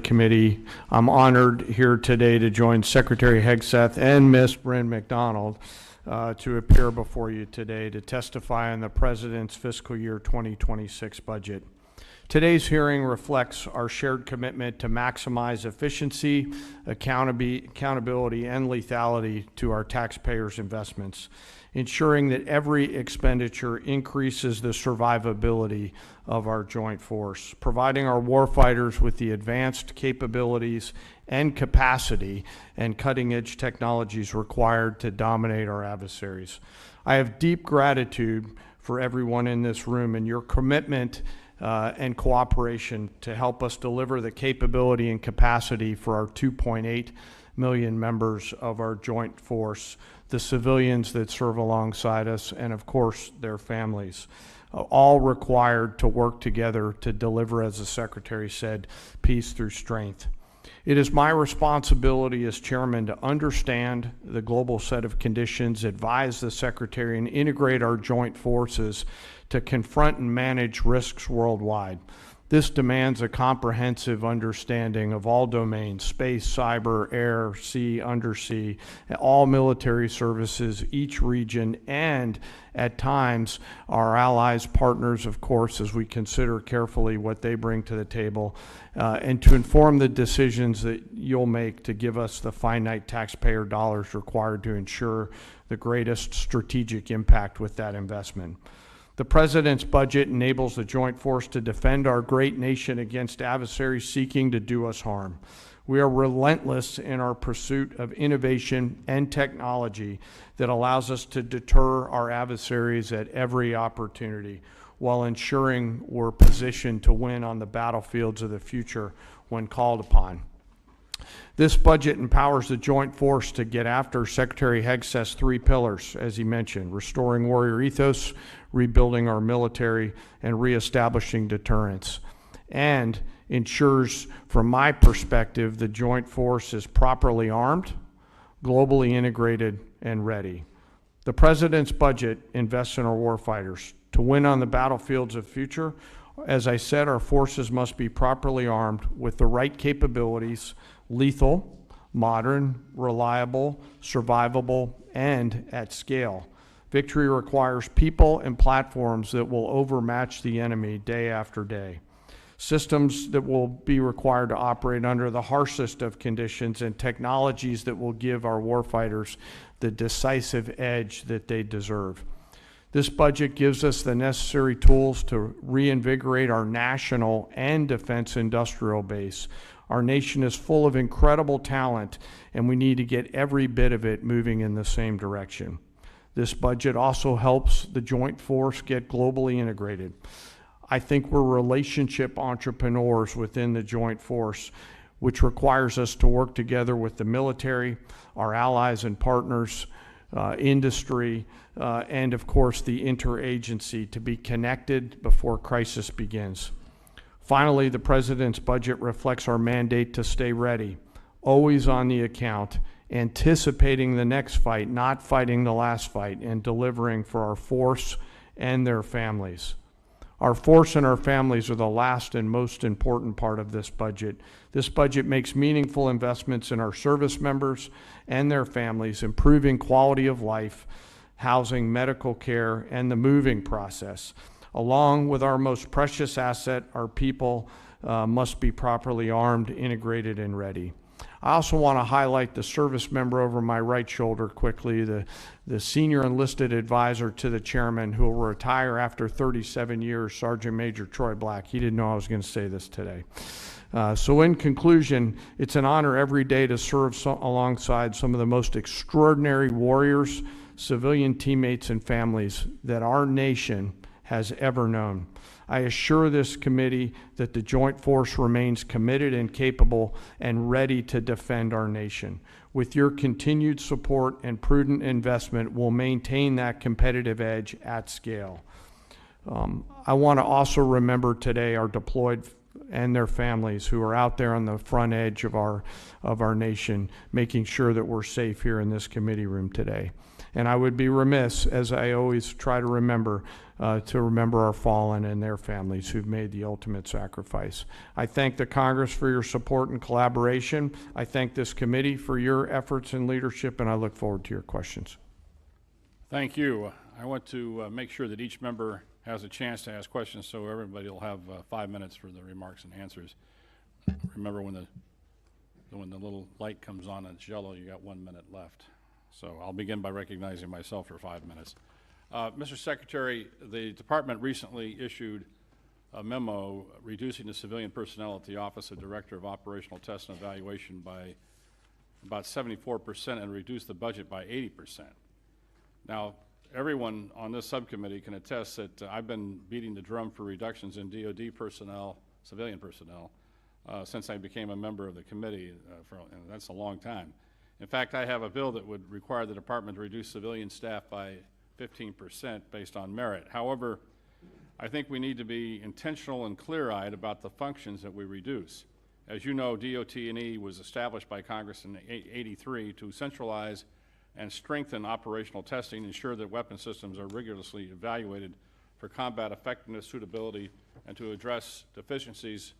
Committee. I'm honored here today to join Secretary Hegseth and Ms. Bryn McDonald to appear before you today to testify on the President's fiscal year 2026 budget. Today's hearing reflects our shared commitment to maximize efficiency, accountability, and lethality to our taxpayers' investments, ensuring that every expenditure increases the survivability of our joint force, providing our warfighters with the advanced capabilities and capacity and cutting-edge technologies required to dominate our adversaries. I have deep gratitude for everyone in this room and your commitment and cooperation to help us deliver the capability and capacity for our 2.8 million members of our joint force, the civilians that serve alongside us, and of course their families, all required to work together to deliver, as the Secretary said, peace through strength. It is my responsibility as chairman to understand the global set of conditions, advise the Secretary, and integrate our joint forces to confront and manage risks worldwide. This demands a comprehensive understanding of all domains: space, cyber, air, sea, undersea, all military services, each region, and at times our allies, partners, of course, as we consider carefully what they bring to the table, and to inform the decisions that you'll make to give us the finite taxpayer dollars required to ensure the greatest strategic impact with that investment. The President's budget enables the joint force to defend our great nation against adversaries seeking to do us harm. We are relentless in our pursuit of innovation and technology that allows us to deter our adversaries at every opportunity, while ensuring we're positioned to win on the battlefields of the future when called upon. This budget empowers the joint force to get after Secretary Hegseth's three pillars, as he mentioned: restoring warrior ethos, rebuilding our military, and reestablishing deterrence, and ensures, from my perspective, the joint force is properly armed, globally integrated, and ready. The President's budget invests in our warfighters. To win on the battlefields of future, as I said, our forces must be properly armed with the right capabilities: lethal, modern, reliable, survivable, and at scale. Victory requires people and platforms that will overmatch the enemy day after day. Systems that will be required to operate under the harshest of conditions, and technologies that will give our warfighters the decisive edge that they deserve. This budget gives us the necessary tools to reinvigorate our national and defense industrial base. Our nation is full of incredible talent, and we need to get every bit of it moving in the same direction. This budget also helps the joint force get globally integrated. I think we're relationship entrepreneurs within the joint force, which requires us to work together with the military, our allies and partners, industry, and of course the interagency to be connected before crisis begins. Finally, the President's budget reflects our mandate to stay ready, always on the account, anticipating the next fight, not fighting the last fight, and delivering for our force and their families. Our force and our families are the last and most important part of this budget. This budget makes meaningful investments in our service members and their families, improving quality of life, housing, medical care, and the moving process. Along with our most precious asset, our people must be properly armed, integrated, and ready. I also want to highlight the service member over my right shoulder quickly, the senior enlisted advisor to the chairman, who will retire after 37 years, Sergeant Major Troy Black. He didn't know I was going to say this today. So in conclusion, it's an honor every day to serve alongside some of the most extraordinary warriors, civilian teammates, and families that our nation has ever known. I assure this committee that the joint force remains committed and capable and ready to defend our nation. With your continued support and prudent investment, we'll maintain that competitive edge at scale. I want to also remember today our deployed and their families who are out there on the front edge of our nation, making sure that we're safe here in this committee room today. And I would be remiss, as I always try to remember, to remember our fallen and their families who've made the ultimate sacrifice. I thank the Congress for your support and collaboration. I thank this committee for your efforts and leadership, and I look forward to your questions. Thank you. I want to make sure that each member has a chance to ask questions, so everybody will have 5 minutes for the remarks and answers. Remember, when the little light comes on and it's yellow, you got 1 minute left. So I'll begin by recognizing myself for 5 minutes. Mr. Secretary, the department recently issued a memo reducing the civilian personnel at the Office of Director of Operational Test and Evaluation by about 74% and reduced the budget by 80%. Now, everyone on this subcommittee can attest that I've been beating the drum for reductions in DoD personnel, civilian personnel, since I became a member of the committee, and that's a long time. In fact, I have a bill that would require the department to reduce civilian staff by 15% based on merit. However, I think we need to be intentional and clear-eyed about the functions that we reduce. As you know, DOT&E was established by Congress in '83 to centralize and strengthen operational testing, ensure that weapon systems are rigorously evaluated for combat effectiveness, suitability, and to address deficiencies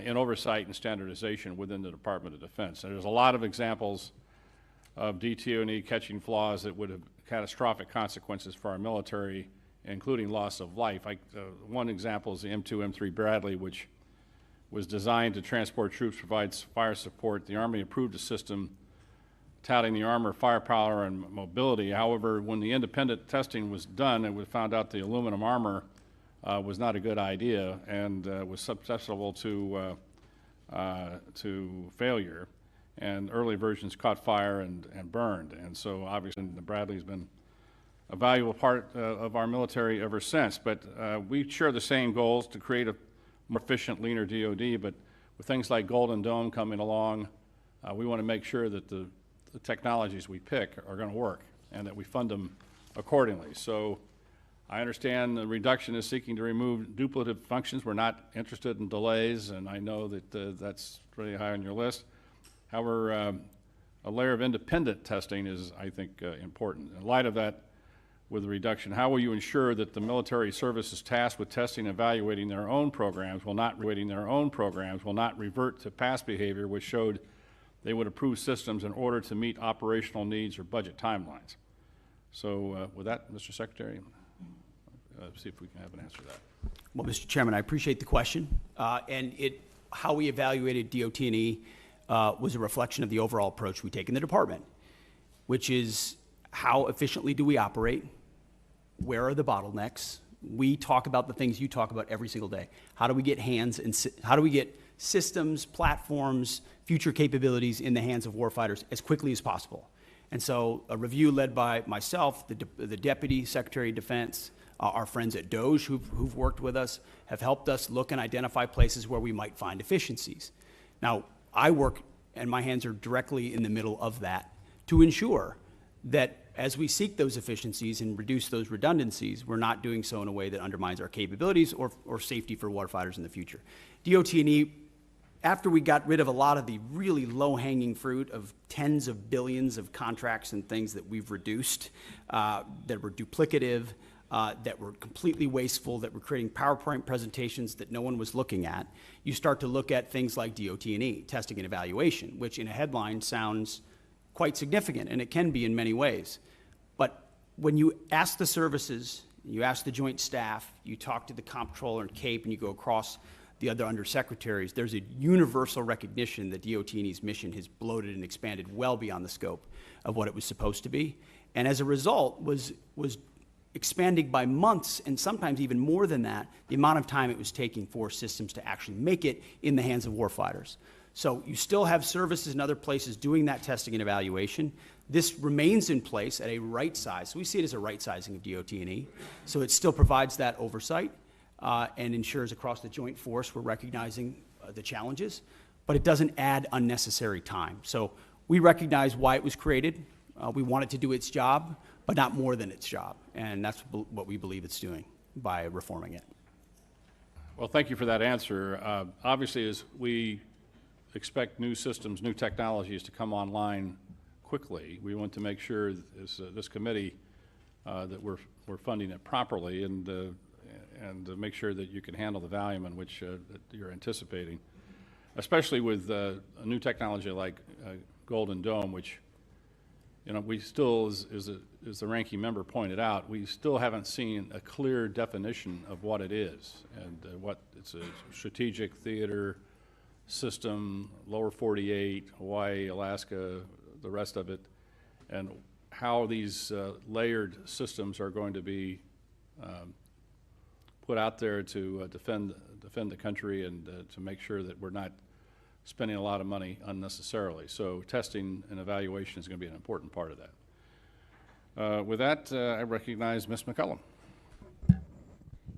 in oversight and standardization within the Department of Defense. And there's a lot of examples of DT&E catching flaws that would have catastrophic consequences for our military, including loss of life. One example is the M2, M3 Bradley, which was designed to transport troops, provides fire support. The Army approved a system touting the armor, firepower, and mobility. However, when the independent testing was done, it was found out the aluminum armor was not a good idea and was susceptible to failure. And early versions caught fire and burned. And so obviously the Bradley's been a valuable part of our military ever since. But we share the same goals to create a more efficient, leaner DoD, but with things like Golden Dome coming along, we want to make sure that the technologies we pick are going to work and that we fund them accordingly. So I understand the reduction is seeking to remove duplicative functions. We're not interested in delays, and I know that that's really high on your list. However, a layer of independent testing is, I think, important. In light of that, with the reduction, how will you ensure that the military services tasked with testing and evaluating their own programs will not revert to past behavior which showed they would approve systems in order to meet operational needs or budget timelines? So with that, Mr. Secretary, see if we can have an answer to that. Well, Mr. Chairman, I appreciate the question. How we evaluated DOT&E was a reflection of the overall approach we take in the department, which is how efficiently do we operate? Where are the bottlenecks? We talk about the things you talk about every single day. How do we get how do we get systems, platforms, future capabilities in the hands of warfighters as quickly as possible? And so a review led by myself, the Deputy Secretary of Defense, our friends at DOJ who've worked with us have helped us look and identify places where we might find efficiencies. Now, I work, and my hands are directly in the middle of that, to ensure that as we seek those efficiencies and reduce those redundancies, we're not doing so in a way that undermines our capabilities or safety for warfighters in the future. DOT&E, after we got rid of a lot of the really low-hanging fruit of tens of billions of contracts and things that we've reduced, that were duplicative, that were completely wasteful, that were creating PowerPoint presentations that no one was looking at, you start to look at things like DOT&E, testing and evaluation, which in a headline sounds quite significant, and it can be in many ways. But when you ask the services, you ask the joint staff, you talk to the comptroller and CAPE, and you go across the other undersecretaries, there's a universal recognition that DOT&E's mission has bloated and expanded well beyond the scope of what it was supposed to be. And as a result, was expanding by months, and sometimes even more than that, the amount of time it was taking for systems to actually make it in the hands of warfighters. So you still have services in other places doing that testing and evaluation. This remains in place at a right size. So we see it as a right sizing of DOT&E. So it still provides that oversight and ensures across the joint force we're recognizing the challenges, but it doesn't add unnecessary time. So we recognize why it was created. We want it to do its job, but not more than its job. And that's what we believe it's doing by reforming it. Well, thank you for that answer. Obviously, as we expect new systems, new technologies to come online quickly, we want to make sure this committee that we're funding it properly and to make sure that you can handle the volume in which that you're anticipating, especially with a new technology like Golden Dome, which, you know, we still, as the ranking member pointed out, we still haven't seen a clear definition of what it is and what it's a strategic theater system, lower 48, Hawaii, Alaska, the rest of it, and how these layered systems are going to be put out there to defend the country and to make sure that we're not spending a lot of money unnecessarily. So testing and evaluation is going to be an important part of that. With that, I recognize Ms. McCullum.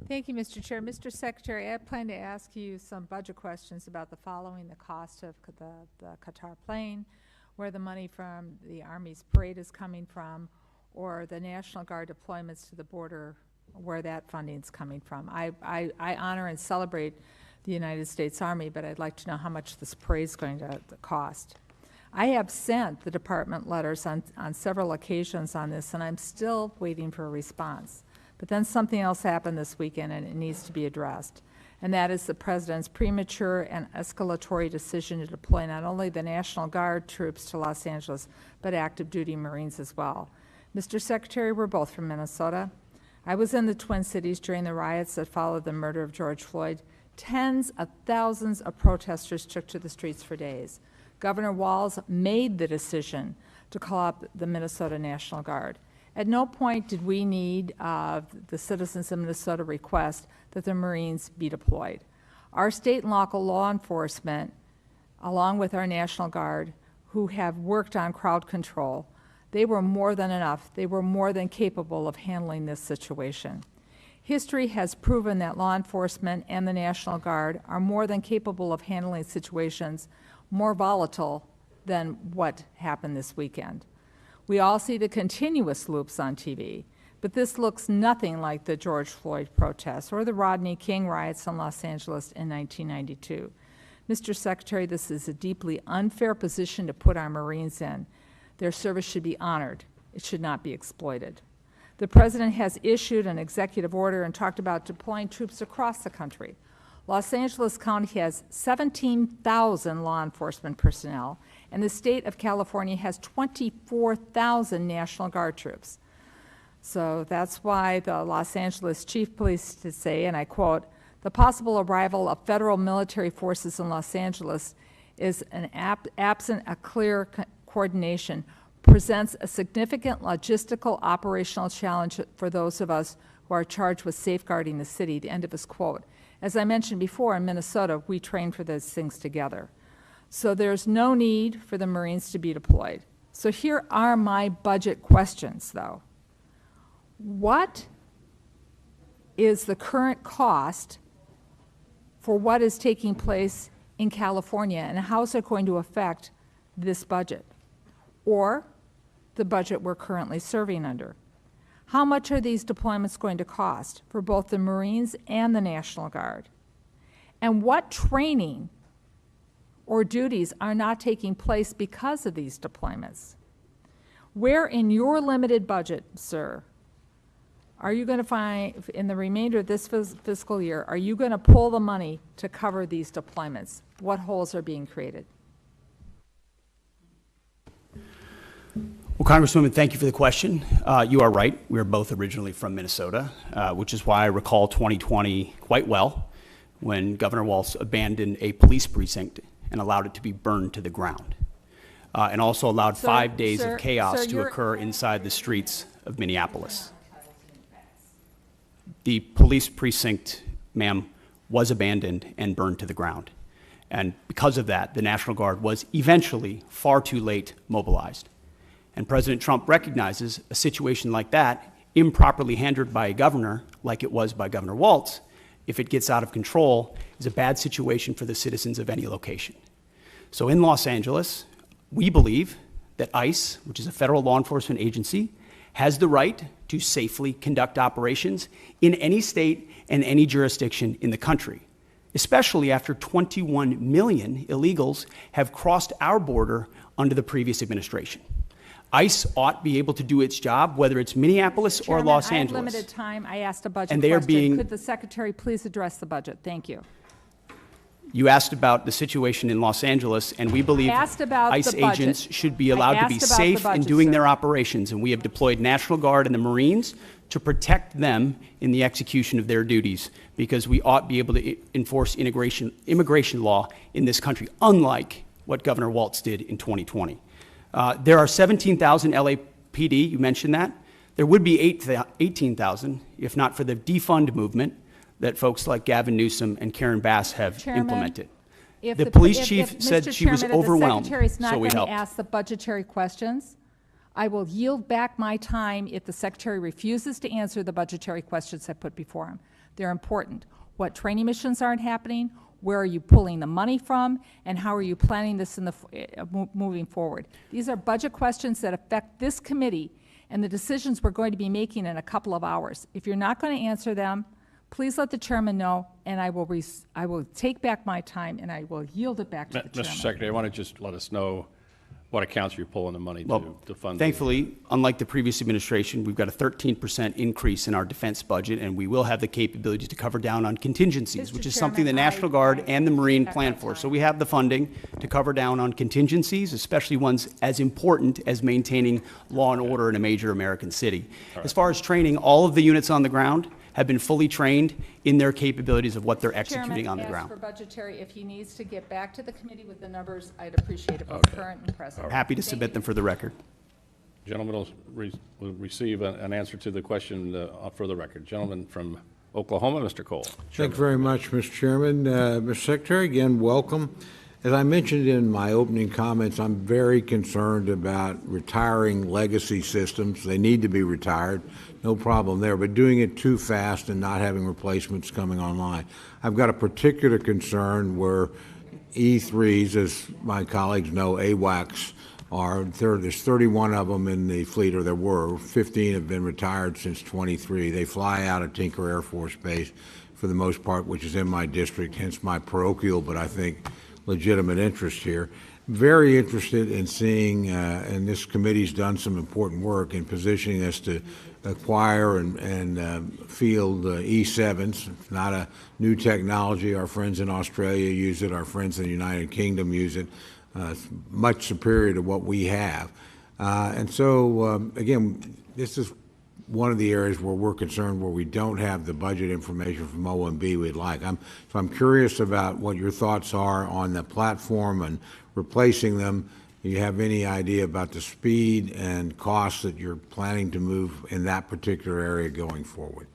Thank you, Mr. Chair. Mr. Secretary, I plan to ask you some budget questions about the following: the cost of the Qatar plane, where the money from the Army's parade is coming from, or the National Guard deployments to the border, where that funding is coming from. I honor and celebrate the United States Army, but I'd like to know how much this parade is going to cost. I have sent the department letters on several occasions on this, and I'm still waiting for a response. But then something else happened this weekend, and it needs to be addressed. And that is the President's premature and escalatory decision to deploy not only the National Guard troops to Los Angeles, but active duty Marines as well. Mr. Secretary, we're both from Minnesota. I was in the Twin Cities during the riots that followed the murder of George Floyd. Tens of thousands of protesters took to the streets for days. Governor Walz made the decision to call up the Minnesota National Guard. At no point did we need the citizens of Minnesota request that the Marines be deployed. Our state and local law enforcement, along with our National Guard, who have worked on crowd control, they were more than enough. They were more than capable of handling this situation. History has proven that law enforcement and the National Guard are more than capable of handling situations more volatile than what happened this weekend. We all see the continuous loops on TV, but this looks nothing like the George Floyd protests or the Rodney King riots in Los Angeles in 1992. Mr. Secretary, this is a deeply unfair position to put our Marines in. Their service should be honored. It should not be exploited. The President has issued an executive order and talked about deploying troops across the country. Los Angeles County has 17,000 law enforcement personnel, and the state of California has 24,000 National Guard troops. So that's why the Los Angeles Chief of Police to say, and I quote, "The possible arrival of federal military forces in Los Angeles is absent a clear coordination, presents a significant logistical operational challenge for those of us who are charged with safeguarding the city," the end of his quote. As I mentioned before, in Minnesota, we train for those things together. So there's no need for the Marines to be deployed. So here are my budget questions, though. What is the current cost for what is taking place in California, and how is it going to affect this budget, or the budget we're currently serving under? How much are these deployments going to cost for both the Marines and the National Guard? And what training or duties are not taking place because of these deployments? Where in your limited budget, sir, are you going to find, in the remainder of this fiscal year, are you going to pull the money to cover these deployments? What holes are being created? Well, Congresswoman, thank you for the question. You are right. We are both originally from Minnesota, which is why I recall 2020 quite well, when Governor Walz abandoned a police precinct and allowed it to be burned to the ground, and also allowed 5 days of chaos to occur inside the streets of Minneapolis. The police precinct, ma'am, was abandoned and burned to the ground. And because of that, the National Guard was eventually far too late mobilized. And President Trump recognizes a situation like that, improperly handled by a governor, like it was by Governor Walz, if it gets out of control, is a bad situation for the citizens of any location. So in Los Angeles, we believe that ICE, which is a federal law enforcement agency, has the right to safely conduct operations in any state and any jurisdiction in the country, especially after 21 million illegals have crossed our border under the previous administration. ICE ought to be able to do its job, whether it's Minneapolis or Chairman, Los I have Angeles. limited time. I asked a budget And they are question. being- Could the secretary please address the budget? Thank you. You asked about the situation in Los Angeles, and we believe asked about ICE the budget. agents should be I allowed to be asked about the safe in budget, doing sir. their operations, and we have deployed National Guard and the Marines to protect them in the execution of their duties, because we ought to be able to enforce immigration law in this country, unlike what Governor Walz did in 2020. There are 17,000 LAPD, you mentioned that. There would be 18,000 if not for the defund movement that folks like Gavin Newsom and Karen Bass have Chairman, implemented. If The police if- chief if, said Mr. she was Chairman, if overwhelmed, the secretary's not so we going to helped. ask the budgetary questions, I will yield back my time if the secretary refuses to answer the budgetary questions I put before him. They're important. What training missions aren't happening? Where are you pulling the money from? And how are you planning this in the moving forward? These are budget questions that affect this committee and the decisions we're going to be making in a couple of hours. If you're not going to answer them, please let the chairman know, and I will take back my time and I will yield it back to the Mr. chairman. Secretary, I want to just let us know what accounts you're pulling the money to fund. Thankfully, unlike the previous administration, we've got a 13% increase in our defense budget, and we will have the capability to cover down on contingencies, Mr. which is something the Chairman, National Guard and the Marine back plan my for. time. So we have the funding to cover down on contingencies, especially ones as important as maintaining law and order in a major American city. As far as training, all of the units on the ground have been fully trained in their capabilities of what they're executing on the Chairman, ground. ask for budgetary, if he needs to get back to the committee with the numbers, I'd appreciate it, both current and present. Happy to Thank submit you. them for the record. Gentlemen will receive an answer to the question for the record. Gentleman from Oklahoma, Mr. Cole. Thank you very much, Mr. Chairman. Mr. Secretary, again, welcome. As I mentioned in my opening comments, I'm very concerned about retiring legacy systems. They need to be retired, no problem there, but doing it too fast and not having replacements coming online. I've got a particular concern where E3s, as my colleagues know, AWACS, there's 31 of them in the fleet, or there were. 15 have been retired since 23. They fly out of Tinker Air Force Base for the most part, which is in my district, hence my parochial, but I think legitimate interest here. Very interested in seeing, and this committee's done some important work in positioning us to acquire and field E7s. It's not a new technology. Our friends in Australia use it. Our friends in the United Kingdom use it. It's much superior to what we have. And so, again, this is one of the areas where we're concerned where we don't have the budget information from OMB we'd like. So I'm curious about what your thoughts are on the platform and replacing them. Do you have any idea about the speed and costs that you're planning to move in that particular area going forward?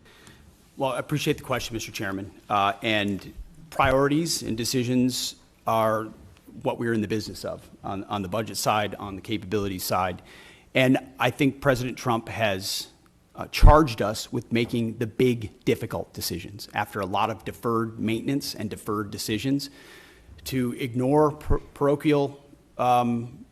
Well, I appreciate the question, Mr. Chairman. And priorities and decisions are what we're in the business of on the budget side, on the capability side. And I think President Trump has charged us with making the big, difficult decisions after a lot of deferred maintenance and deferred decisions to ignore parochial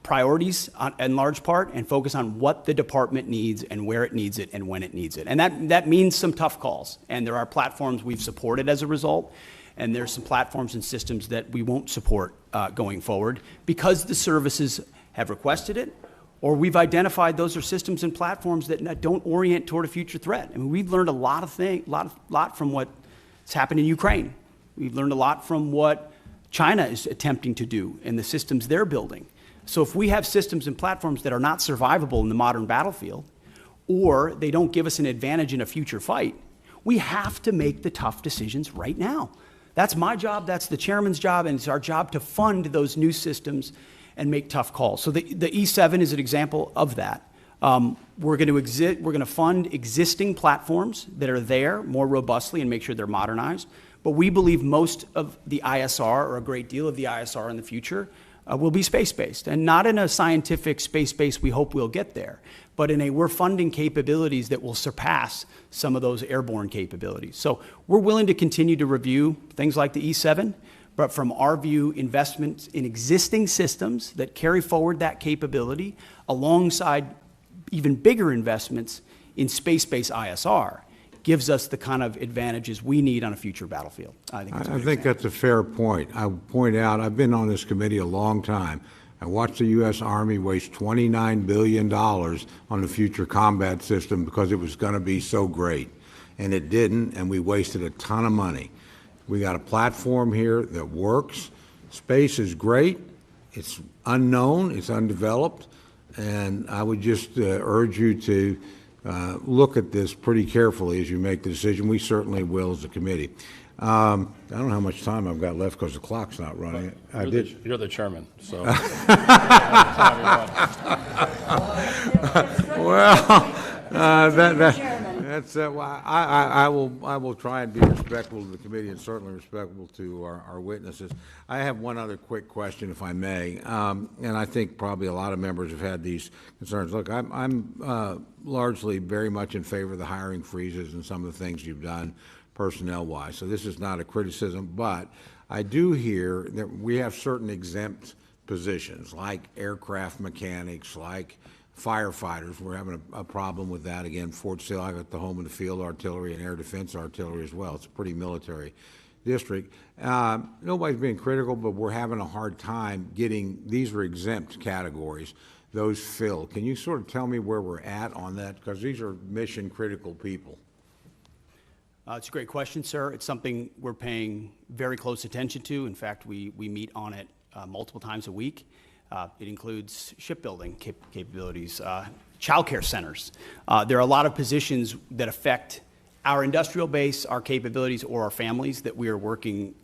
priorities in large part and focus on what the department needs and where it needs it and when it needs it. And that means some tough calls. And there are platforms we've supported as a result, and there's some platforms and systems that we won't support going forward because the services have requested it, or we've identified those are systems and platforms that don't orient toward a future threat. I mean, we've learned a lot from what's happened in Ukraine. We've learned a lot from what China is attempting to do and the systems they're building. So if we have systems and platforms that are not survivable in the modern battlefield, or they don't give us an advantage in a future fight, we have to make the tough decisions right now. That's my job, that's the chairman's job, and it's our job to fund those new systems and make tough calls. So the E7 is an example of that. We're going to fund existing platforms that are there more robustly and make sure they're modernized. But we believe most of the ISR, or a great deal of the ISR in the future, will be space-based, and not in a scientific space-based we hope we'll get there, but in a we're funding capabilities that will surpass some of those airborne capabilities. So we're willing to continue to review things like the E7, but from our view, investments in existing systems that carry forward that capability alongside even bigger investments in space-based ISR gives us the kind of advantages we need on a future battlefield. I think I think that's a fair point. I point out, I've been on this committee a long time. I watched the U.S. Army waste $29 billion on the Future Combat System because it was going to be so great. And it didn't, and we wasted a ton of money. We got a platform here that works. Space is great. It's unknown. It's undeveloped. And I would just urge you to look at this pretty carefully as you make the decision. We certainly will as a committee. I don't know how much time I've got left because the clock's not running. You're the chairman, so. Well, that's why I will try and be respectful to the committee and certainly respectful to our witnesses. I have one other quick question, if I may, and I think probably a lot of members have had these concerns. Look, I'm largely very much in favor of the hiring freezes and some of the things you've done personnel-wise. So this is not a criticism, but I do hear that we have certain exempt positions, like aircraft mechanics, like firefighters. We're having a problem with that. Again, Fort Sill, I got the home of the field artillery and air defense artillery as well. It's a pretty military district. Nobody's being critical, but we're having a hard time getting, these are exempt categories, those filled. Can you sort of tell me where we're at on that? Because these are mission critical people. It's a great question, sir. It's something we're paying very close attention to. In fact, we meet on it multiple times a week. It includes shipbuilding capabilities, child care centers. There are a lot of positions that affect our industrial base, our capabilities, or our families that we are working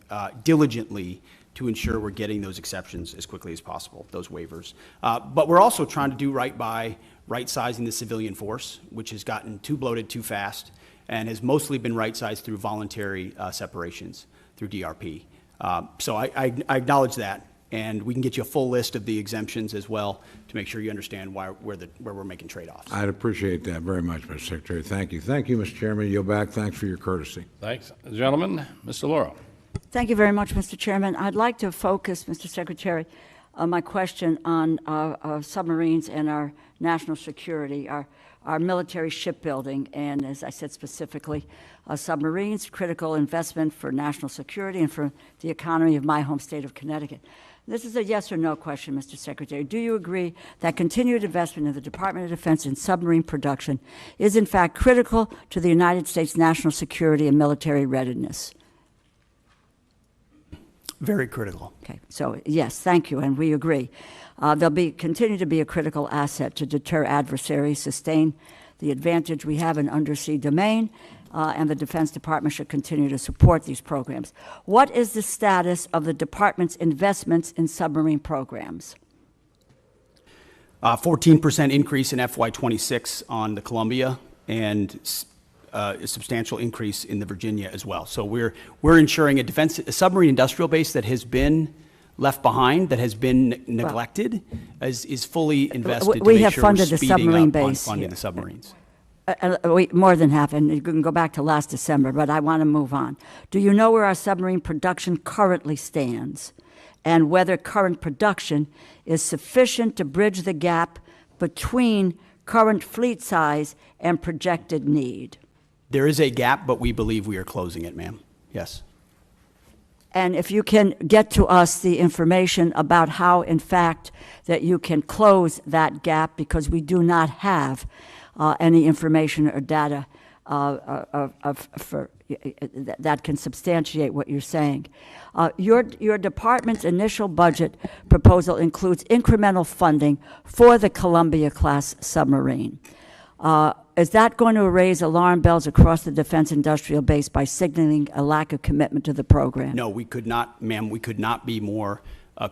diligently to ensure we're getting those exceptions as quickly as possible, those waivers. But we're also trying to do right by right-sizing the civilian force, which has gotten too bloated too fast and has mostly been right-sized through voluntary separations through DRP. So I acknowledge that, and we can get you a full list of the exemptions as well to make sure you understand where we're making trade-offs. I'd appreciate that very much, Mr. Secretary. Thank you. Thank you, Mr. Chairman. Yield back. Thanks for your courtesy. Thanks. Gentlemen, Mr. Lauro. Thank you very much, Mr. Chairman. I'd like to focus, Mr. Secretary, my question on submarines and our national security, our military shipbuilding, and as I said specifically, submarines, critical investment for national security and for the economy of my home state of Connecticut. This is a yes or no question, Mr. Secretary. Do you agree that continued investment in the Department of Defense in submarine production is in fact critical to the United States national security and military readiness? Very critical. Okay, so yes, thank you, and we agree. They'll continue to be a critical asset to deter adversaries, sustain the advantage we have in undersea domain, and the Defense Department should continue to support these programs. What is the status of the Department's investments in submarine programs? 14% increase in FY26 on the Columbia, and a substantial increase in the Virginia as well. So we're ensuring a submarine industrial base that has been left behind, that has been neglected, is fully invested we to have make sure funded we're the speeding submarine up on base funding here. the submarines. More than half, and you can go back to last December, but I want to move on. Do you know where our submarine production currently stands, and whether current production is sufficient to bridge the gap between current fleet size and projected need? There is a gap, but we believe we are closing it, ma'am. Yes. And if you can get to us the information about how, in fact, that you can close that gap, because we do not have any information or data that can substantiate what you're saying. Your department's initial budget proposal includes incremental funding for the Columbia-class submarine. Is that going to raise alarm bells across the defense industrial base by signaling a lack of commitment to the program? No, we could not, ma'am, we could not be more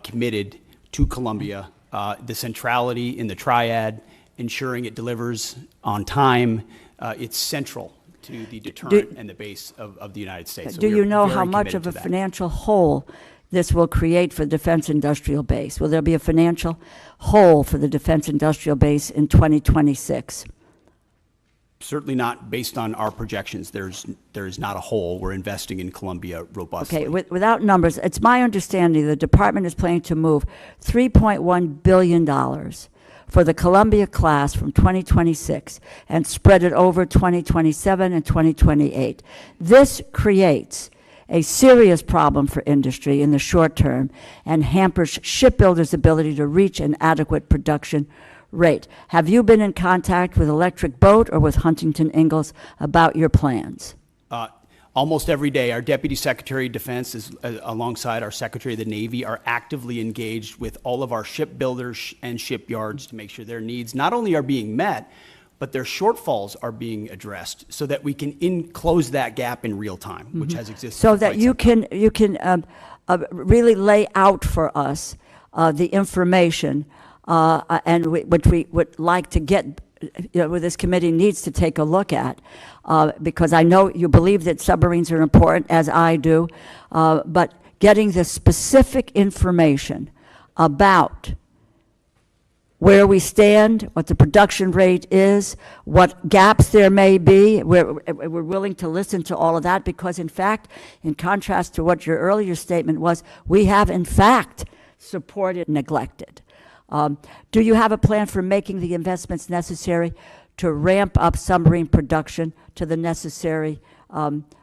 committed to Columbia. The centrality in the triad, ensuring it delivers on time, it's central to the deterrent and the base of the United States. So do you know how very much of committed a to that. financial hole this will create for the defense industrial base? Will there be a financial hole for the defense industrial base in 2026? Certainly not based on our projections. There is not a hole. We're investing in Columbia robustly. Okay, without numbers, it's my understanding the department is planning to move $3.1 billion for the Columbia class from 2026 and spread it over 2027 and 2028. This creates a serious problem for industry in the short term and hampers shipbuilders' ability to reach an adequate production rate. Have you been in contact with Electric Boat or with Huntington Ingalls about your plans? Almost every day, our Deputy Secretary of Defense, alongside our Secretary of the Navy, are actively engaged with all of our shipbuilders and shipyards to make sure their needs not only are being met, but their shortfalls are being addressed so that we can close that gap in real time, which has existed. So for that quite you some time. can really lay out for us the information which we would like to get, this committee needs to take a look at, because I know you believe that submarines are important, as I do, but getting the specific information about where we stand, what the production rate is, what gaps there may be. We're willing to listen to all of that because, in fact, in contrast to what your earlier statement was, we have, in fact, supported neglected. Do you have a plan for making the investments necessary to ramp up submarine production to the necessary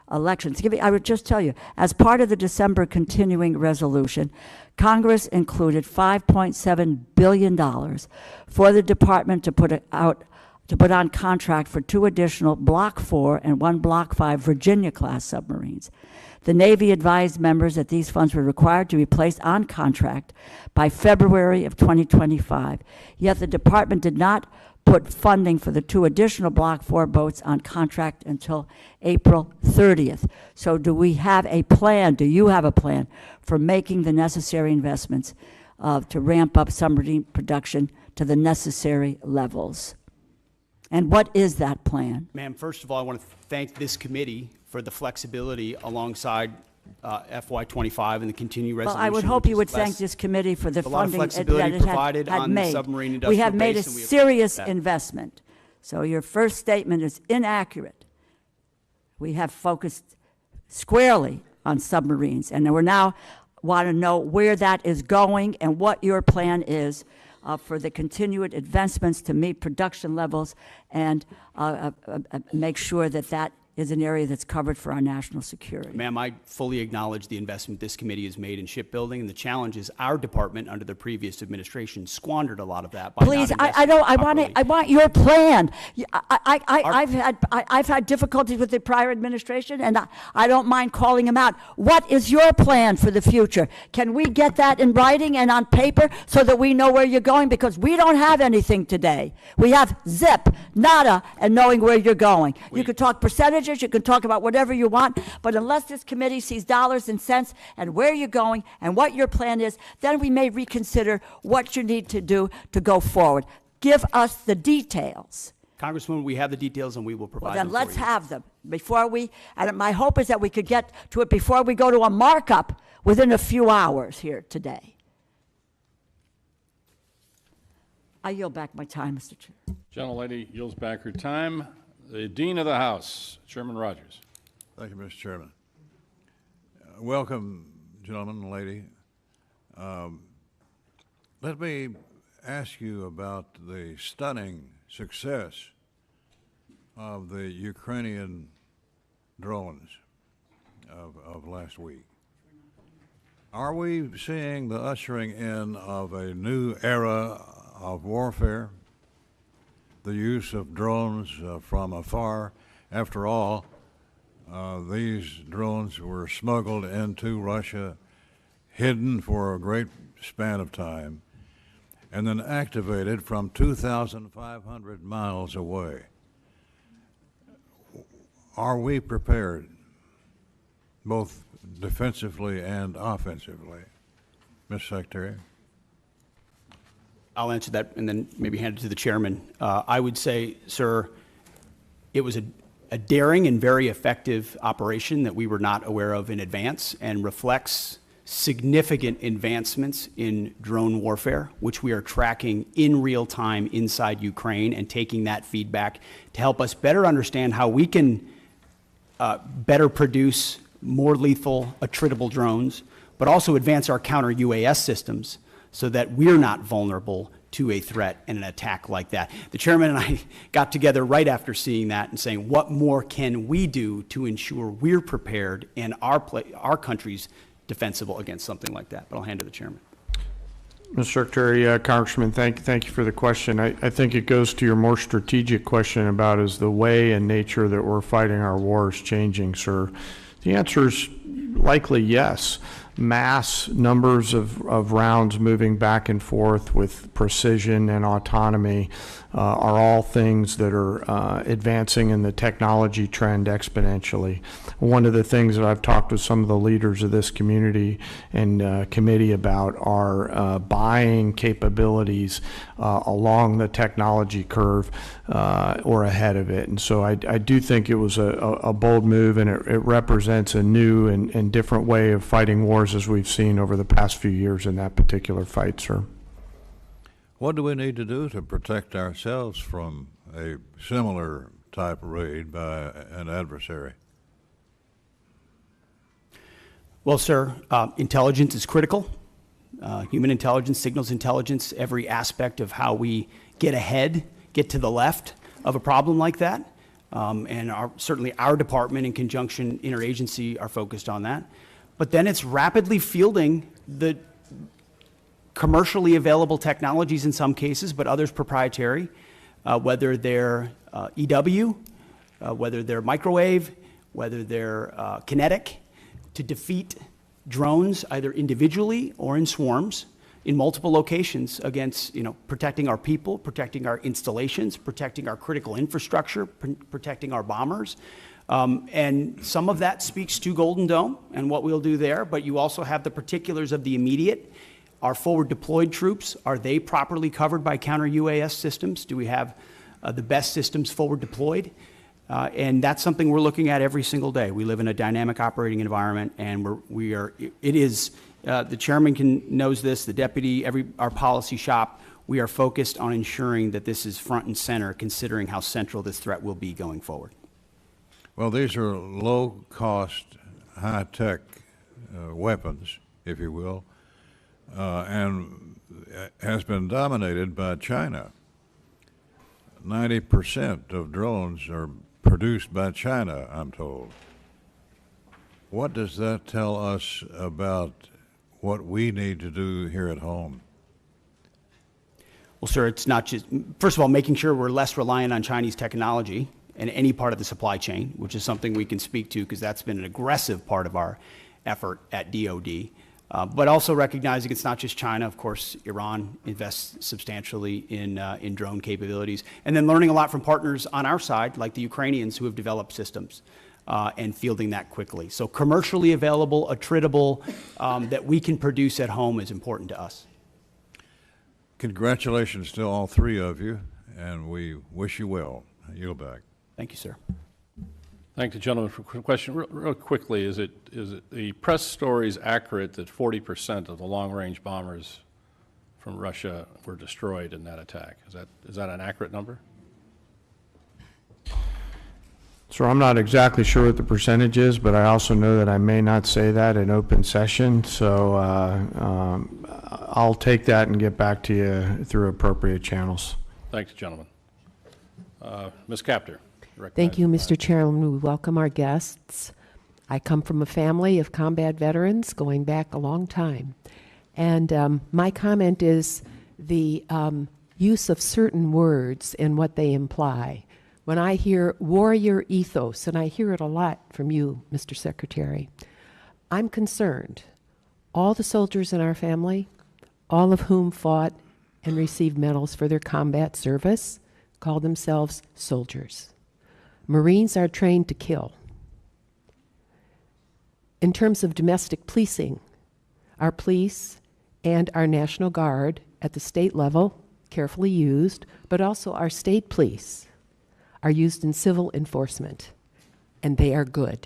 elections? I would just tell you, as part of the December continuing resolution, Congress included $5.7 billion for the department to put on contract for 2 additional Block 4 and 1 Block 5 Virginia-class submarines. The Navy advised members that these funds were required to be placed on contract by February of 2025, yet the department did not put funding for the 2 additional Block 4 boats on contract until April 30th. So do we have a plan, do you have a plan for making the necessary investments to ramp up submarine production to the necessary levels? And what is that plan? Ma'am, first of all, I want to thank this committee for the flexibility alongside FY25 and the continued resolution. Well, I would hope you would thank this committee for the a lot of funding flexibility that it provided had on the made. submarine industrial We have made a base, and we serious appreciate that. investment. So your first statement is inaccurate. We have focused squarely on submarines, and we now want to know where that is going and what your plan is for the continued advancements to meet production levels and make sure that that is an area that's covered for our national security. Ma'am, I fully acknowledge the investment this committee has made in shipbuilding, and the challenge is our department under the previous administration squandered a lot of that by Please, not I don't. investing I properly. want your plan. I've had difficulties with the prior administration, and I don't mind calling them out. What is your plan for the future? Can we get that in writing and on paper so that we know where you're going? Because we don't have anything today. We have zip, nada, and knowing where you're going. You could talk percentages. You can talk about whatever you want, but unless this committee sees dollars and cents and where you're going and what your plan is, then we may reconsider what you need to do to go forward. Give us the details. Congresswoman, we have the details and we will provide them Then for let's you. have them before and my hope is that we could get to it before we go to a markup within a few hours here today. I yield back my time, Mr. Chair. Gentlelady yields back her time. The Dean of the House, Chairman Rogers. Thank you, Mr. Chairman. Welcome, gentlemen and lady. Let me ask you about the stunning success of the Ukrainian drones of last week. Are we seeing the ushering in of a new era of warfare? The use of drones from afar. After all, these drones were smuggled into Russia, hidden for a great span of time, and then activated from 2,500 miles away. Are we prepared, both defensively and offensively? Ms. Secretary? I'll answer that and then maybe hand it to the chairman. I would say, sir, it was a daring and very effective operation that we were not aware of in advance and reflects significant advancements in drone warfare, which we are tracking in real time inside Ukraine and taking that feedback to help us better understand how we can better produce more lethal, attritable drones, but also advance our counter-UAS systems so that we're not vulnerable to a threat and an attack like that. The chairman and I got together right after seeing that and saying, what more can we do to ensure we're prepared and our country's defensible against something like that? But I'll hand to the chairman. Mr. Secretary, Congressman, thank you for the question. I think it goes to your more strategic question about is the way and nature that we're fighting our wars changing, sir? The answer is likely yes. Mass numbers of rounds moving back and forth with precision and autonomy are all things that are advancing in the technology trend exponentially. One of the things that I've talked with some of the leaders of this community and committee about are buying capabilities along the technology curve or ahead of it. And so I do think it was a bold move, and it represents a new and different way of fighting wars as we've seen over the past few years in that particular fight, sir. What do we need to do to protect ourselves from a similar type raid by an adversary? Well, sir, intelligence is critical. Human intelligence, signals intelligence, every aspect of how we get ahead, get to the left of a problem like that. And certainly our department in conjunction, interagency, are focused on that. But then it's rapidly fielding the commercially available technologies in some cases, but others proprietary, whether they're EW, whether they're microwave, whether they're kinetic, to defeat drones either individually or in swarms in multiple locations against, protecting our people, protecting our installations, protecting our critical infrastructure, protecting our bombers. And some of that speaks to Golden Dome and what we'll do there, but you also have the particulars of the immediate. Our forward deployed troops, are they properly covered by counter-UAS systems? Do we have the best systems forward deployed? And that's something we're looking at every single day. We live in a dynamic operating environment, and the chairman knows this, the deputy, our policy shop, we are focused on ensuring that this is front and center, considering how central this threat will be going forward. Well, these are low-cost, high-tech weapons, if you will, and has been dominated by China. 90% of drones are produced by China, I'm told. What does that tell us about what we need to do here at home? Well, sir, it's not just, first of all, making sure we're less reliant on Chinese technology in any part of the supply chain, which is something we can speak to because that's been an aggressive part of our effort at DOD. But also recognizing it's not just China. Of course, Iran invests substantially in drone capabilities. And then learning a lot from partners on our side, like the Ukrainians who have developed systems and fielding that quickly. So commercially available, attritable, that we can produce at home is important to us. Congratulations to all three of you, and we wish you well. I yield back. Thank you, sir. Thank the gentleman for the question. Real quickly, is it the press story is accurate that 40% of the long-range bombers from Russia were destroyed in that attack? Is that an accurate number? So I'm not exactly sure what the percentage is, but I also know that I may not say that in open session. So I'll take that and get back to you through appropriate channels. Thanks, gentlemen. Ms. Capter. Thank you, Mr. Chairman. We welcome our guests. I come from a family of combat veterans going back a long time. And my comment is the use of certain words and what they imply. When I hear warrior ethos, and I hear it a lot from you, Mr. Secretary, I'm concerned. All the soldiers in our family, all of whom fought and received medals for their combat service, call themselves soldiers. Marines are trained to kill. In terms of domestic policing, our police and our National Guard at the state level, carefully used, but also our state police are used in civil enforcement, and they are good.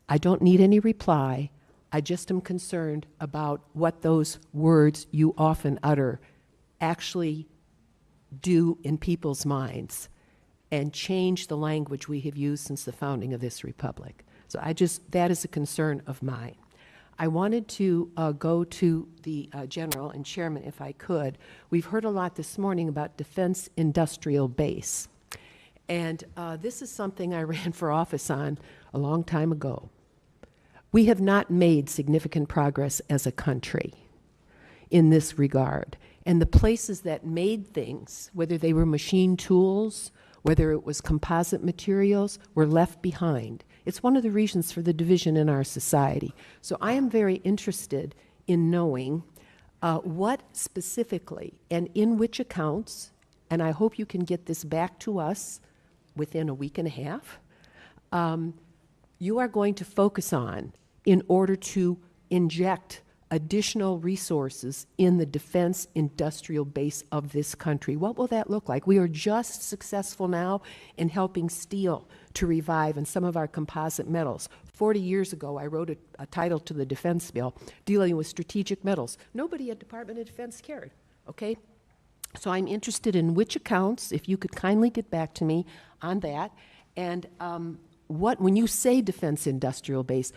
I don't need any reply. I just am concerned about what those words you often utter actually do in people's minds and change the language we have used since the founding of this republic. So that is a concern of mine. I wanted to go to the General and Chairman, if I could. We've heard a lot this morning about Defense Industrial Base. And this is something I ran for office on a long time ago. We have not made significant progress as a country in this regard. And the places that made things, whether they were machine tools, whether it was composite materials, were left behind. It's one of the reasons for the division in our society. So I am very interested in knowing what specifically and in which accounts, and I hope you can get this back to us within a week and a half, you are going to focus on in order to inject additional resources in the defense industrial base of this country. What will that look like? We are just successful now in helping steel to revive and some of our composite metals. 40 years ago, I wrote a title to the defense bill dealing with strategic metals. Nobody at Department of Defense cared, okay? So I'm interested in which accounts, if you could kindly get back to me on that, and when you say defense industrial base,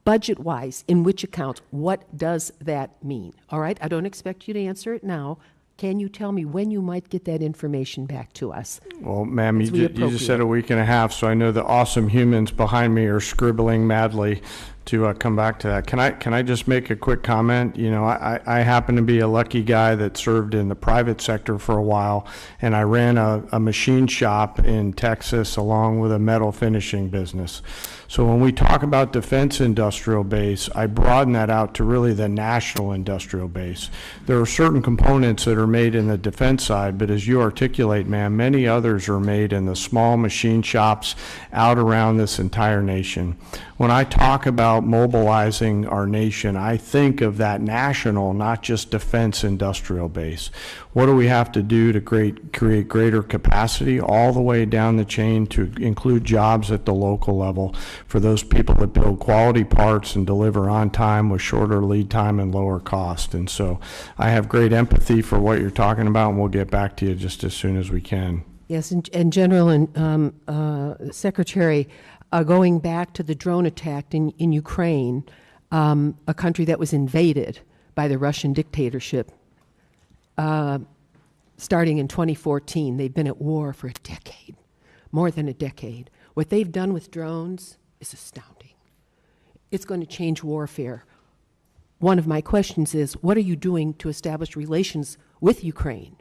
budget-wise, in which accounts, what does that mean? All right, I don't expect you to answer it now. Can you tell me when you might get that information back to us? Well, ma'am, you just said a week and a half, so I know the awesome humans behind me are scribbling madly to come back to that. Can I just make a quick comment? You know, I happen to be a lucky guy that served in the private sector for a while, and I ran a machine shop in Texas along with a metal finishing business. So when we talk about defense industrial base, I broaden that out to really the national industrial base. There are certain components that are made in the defense side, but as you articulate, ma'am, many others are made in the small machine shops out around this entire nation. When I talk about mobilizing our nation, I think of that national, not just defense industrial base. What do we have to do to create greater capacity all the way down the chain to include jobs at the local level for those people that build quality parts and deliver on time with shorter lead time and lower cost? And so I have great empathy for what you're talking about, and we'll get back to you just as soon as we can. Yes, and General and Secretary, going back to the drone attack in Ukraine, a country that was invaded by the Russian dictatorship, starting in 2014. They've been at war for a decade, more than a decade. What they've done with drones is astounding. It's going to change warfare. One of my questions is, what are you doing to establish relations with Ukraine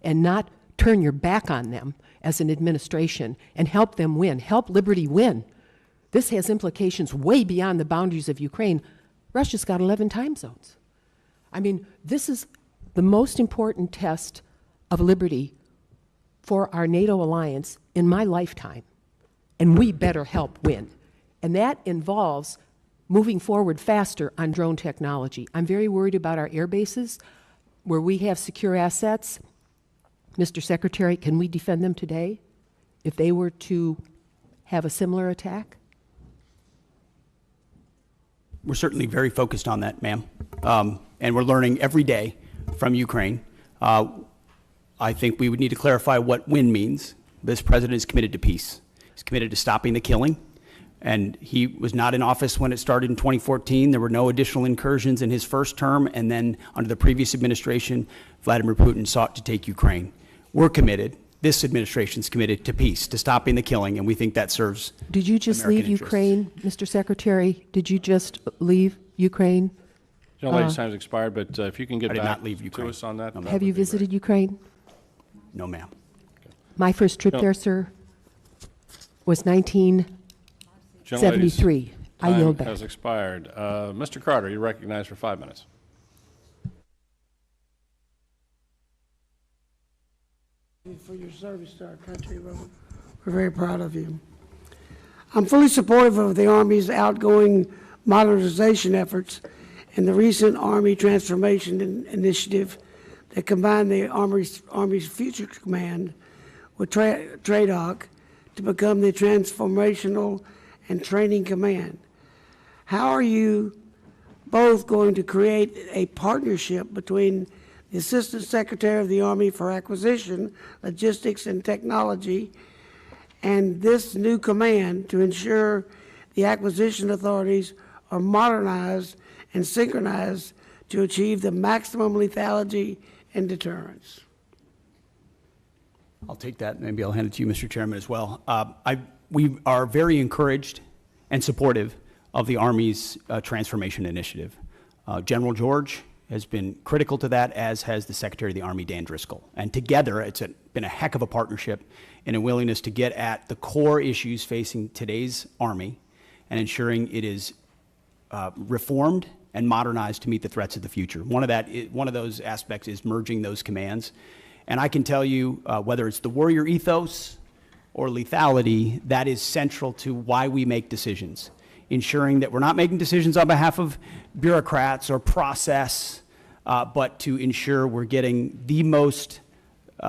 and not turn your back on them as an administration and help them win, help liberty win? This has implications way beyond the boundaries of Ukraine. Russia's got 11 time zones. I mean, this is the most important test of liberty for our NATO alliance in my lifetime, and we better help win. And that involves moving forward faster on drone technology. I'm very worried about our air bases where we have secure assets. Mr. Secretary, can we defend them today if they were to have a similar attack? We're certainly very focused on that, ma'am. And we're learning every day from Ukraine. I think we would need to clarify what win means. This president is committed to peace. He's committed to stopping the killing. And he was not in office when it started in 2014. There were no additional incursions in his first term. And then under the previous administration, Vladimir Putin sought to take Ukraine. We're committed. This administration's committed to peace, to stopping the killing, and we think that serves Did you just American leave interests. Ukraine, Mr. Secretary? Did you just leave Ukraine? General, lady's time's expired, but if you can get I did back not leave to Ukraine. us on that. No, that Have would you be great. visited Ukraine? No, ma'am. My first trip No. there, sir, was General lady's 1973. I yield time back. has expired. Mr. Carter, you're recognized for 5 minutes. For your service to our country. We're very proud of you. I'm fully supportive of the Army's outgoing modernization efforts and the recent Army Transformation Initiative that combined the Army's Future Command with TRADOC to become the Transformational and Training Command. How are you both going to create a partnership between the Assistant Secretary of the Army for Acquisition, Logistics, and Technology, and this new command to ensure the acquisition authorities are modernized and synchronized to achieve the maximum lethality and deterrence. I'll take that. Maybe I'll hand it to you, Mr. Chairman, as well. We are very encouraged and supportive of the Army's transformation initiative. General George has been critical to that, as has the Secretary of the Army, Dan Driscoll. And together, it's been a heck of a partnership and a willingness to get at the core issues facing today's Army and ensuring it is reformed and modernized to meet the threats of the future. One of those aspects is merging those commands. And I can tell you, whether it's the warrior ethos or lethality, that is central to why we make decisions, ensuring that we're not making decisions on behalf of bureaucrats or process, but to ensure we're getting the most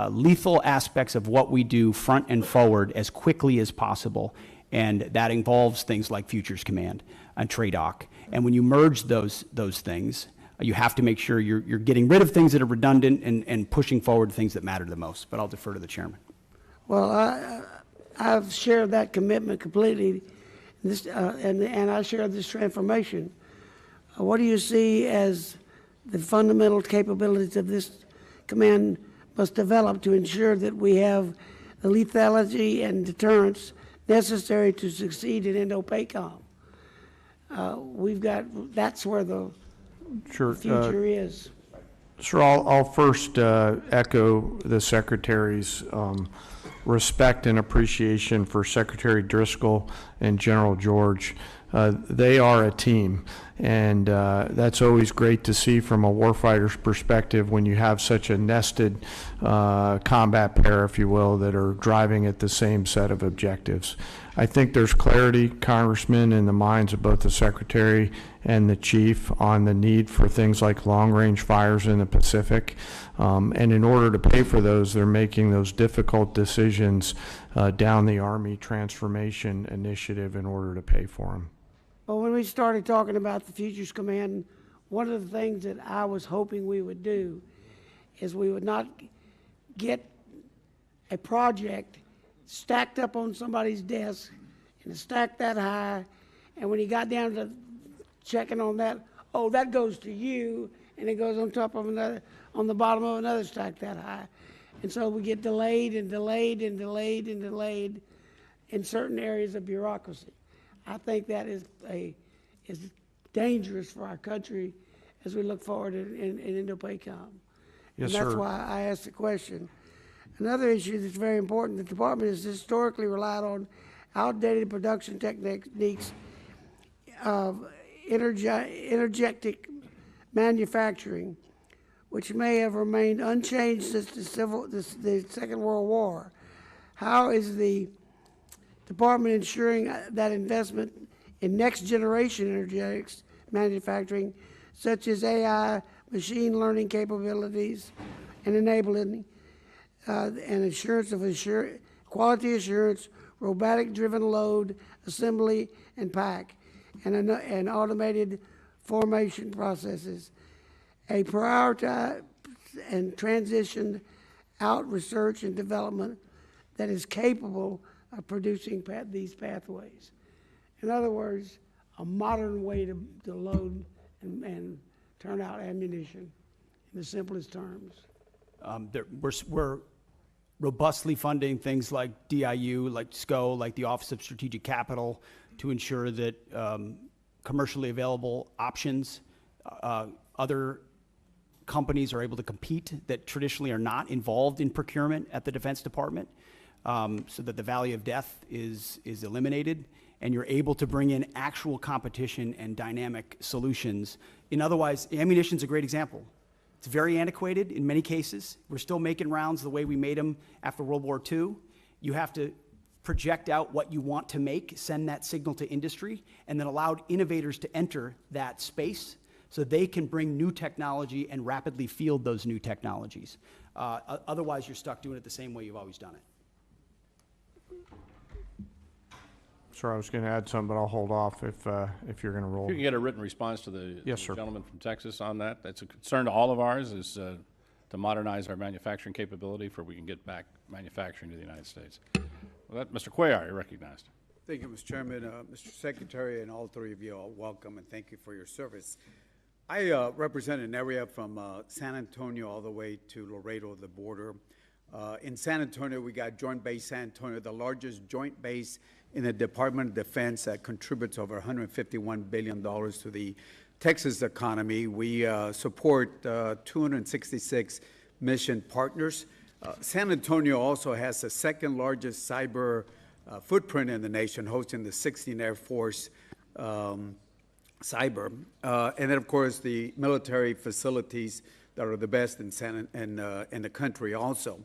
lethal aspects of what we do front and forward as quickly as possible. And that involves things like Futures Command and TRADOC. And when you merge those things, you have to make sure you're getting rid of things that are redundant and pushing forward things that matter the most. But I'll defer to the chairman. Well, I've shared that commitment completely, and I share this transformation. What do you see as the fundamental capabilities of this command must develop to ensure that we have the lethality and deterrence necessary to succeed in Indo-PACOM? That's where the future is. Sir, I'll first echo the Secretary's respect and appreciation for Secretary Driscoll and General George. They are a team, and that's always great to see from a warfighter's perspective when you have such a nested combat pair, if you will, that are driving at the same set of objectives. I think there's clarity, Congressman, in the minds of both the Secretary and the Chief on the need for things like long-range fires in the Pacific. And in order to pay for those, they're making those difficult decisions down the Army transformation initiative in order to pay for them. Well, when we started talking about the Futures Command, one of the things that I was hoping we would do is we would not get a project stacked up on somebody's desk and stacked that high, and when he got down to checking on that, oh, that goes to you, and it goes on top of another, on the bottom of another stack that high. And so we get delayed and delayed and delayed and delayed in certain areas of bureaucracy. I think that is dangerous for our country as we look forward in Indo-PACOM. Yes, and that's sir. why I asked the question. Another issue that's very important, the department has historically relied on outdated production techniques of interjectic manufacturing, which may have remained unchanged since the Second World War. How is the department ensuring that investment in next generation energetics manufacturing, such as AI, machine learning capabilities, and enabling and assurance of quality assurance, robotic-driven load, assembly, and pack, and automated formation processes, a prioritized and transitioned out research and development that is capable of producing these pathways. In other words, a modern way to load and turn out ammunition in the simplest terms. We're robustly funding things like DIU, like SCO, like the Office of Strategic Capital, to ensure that commercially available options, other companies are able to compete that traditionally are not involved in procurement at the Defense Department, so that the valley of death is eliminated, and you're able to bring in actual competition and dynamic solutions. Otherwise, ammunition's a great example. It's very antiquated in many cases. We're still making rounds the way we made them after World War II. You have to project out what you want to make, send that signal to industry, and then allow innovators to enter that space so they can bring new technology and rapidly field those new technologies. Otherwise, you're stuck doing it the same way you've always done it. Sir, I was going to add something, but I'll hold off if you're going to roll. You can get a written response to the Yes, sir. gentleman from Texas on that. That's a concern to all of ours, is to modernize our manufacturing capability for we can get back manufacturing to the United States. Well, Mr. Cuellar, you're recognized. Thank you, Mr. Chairman. Mr. Secretary, and all three of you, all welcome, and thank you for your service. I represent an area from San Antonio all the way to Laredo, the border. In San Antonio, we got Joint Base San Antonio, the largest joint base in the Department of Defense that contributes over $151 billion to the Texas economy. We support 266 mission partners. San Antonio also has the second largest cyber footprint in the nation, hosting the 16th Air Force cyber. And then, of course, the military facilities that are the best in the country also.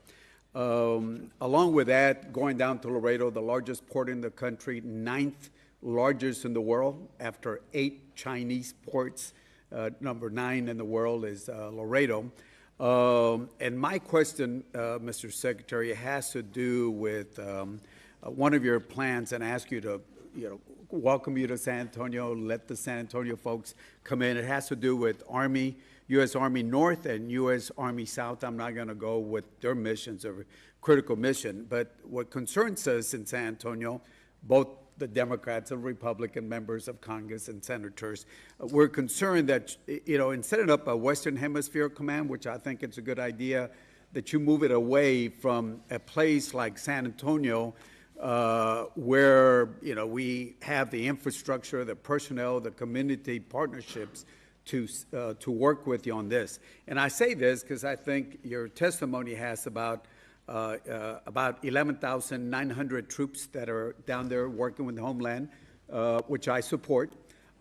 Along with that, going down to Laredo, the largest port in the country, 9th largest in the world after 8 Chinese ports. Number 9 in the world is Laredo. And my question, Mr. Secretary, has to do with one of your plans, and ask you to, welcome you to San Antonio, let the San Antonio folks come in. It has to do with Army, U.S. Army North and U.S. Army South. I'm not going to go with their missions or critical mission, but what concerns us in San Antonio, both the Democrats and Republican members of Congress and senators, we're concerned that, in setting up a Western Hemisphere command, which I think it's a good idea, that you move it away from a place like San Antonio, where, we have the infrastructure, the personnel, the community partnerships to work with you on this. And I say this because I think your testimony has about 11,900 troops that are down there working with the homeland, which I support.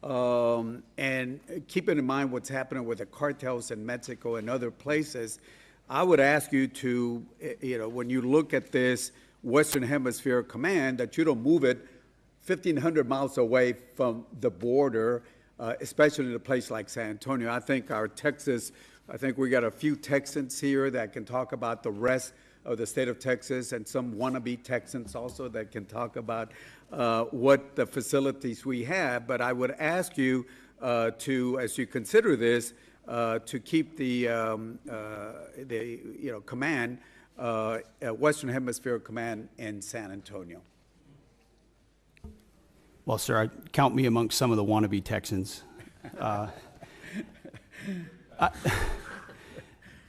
And keeping in mind what's happening with the cartels in Mexico and other places, I would ask you to, when you look at this Western Hemisphere Command, that you don't move it 1,500 miles away from the border, especially in a place like San Antonio. I think we got a few Texans here that can talk about the rest of the state of Texas, and some wannabe Texans also that can talk about what the facilities we have. But I would ask you to, as you consider this, to keep the command, Western Hemisphere Command in San Antonio. Well, sir, I count me amongst some of the wannabe Texans.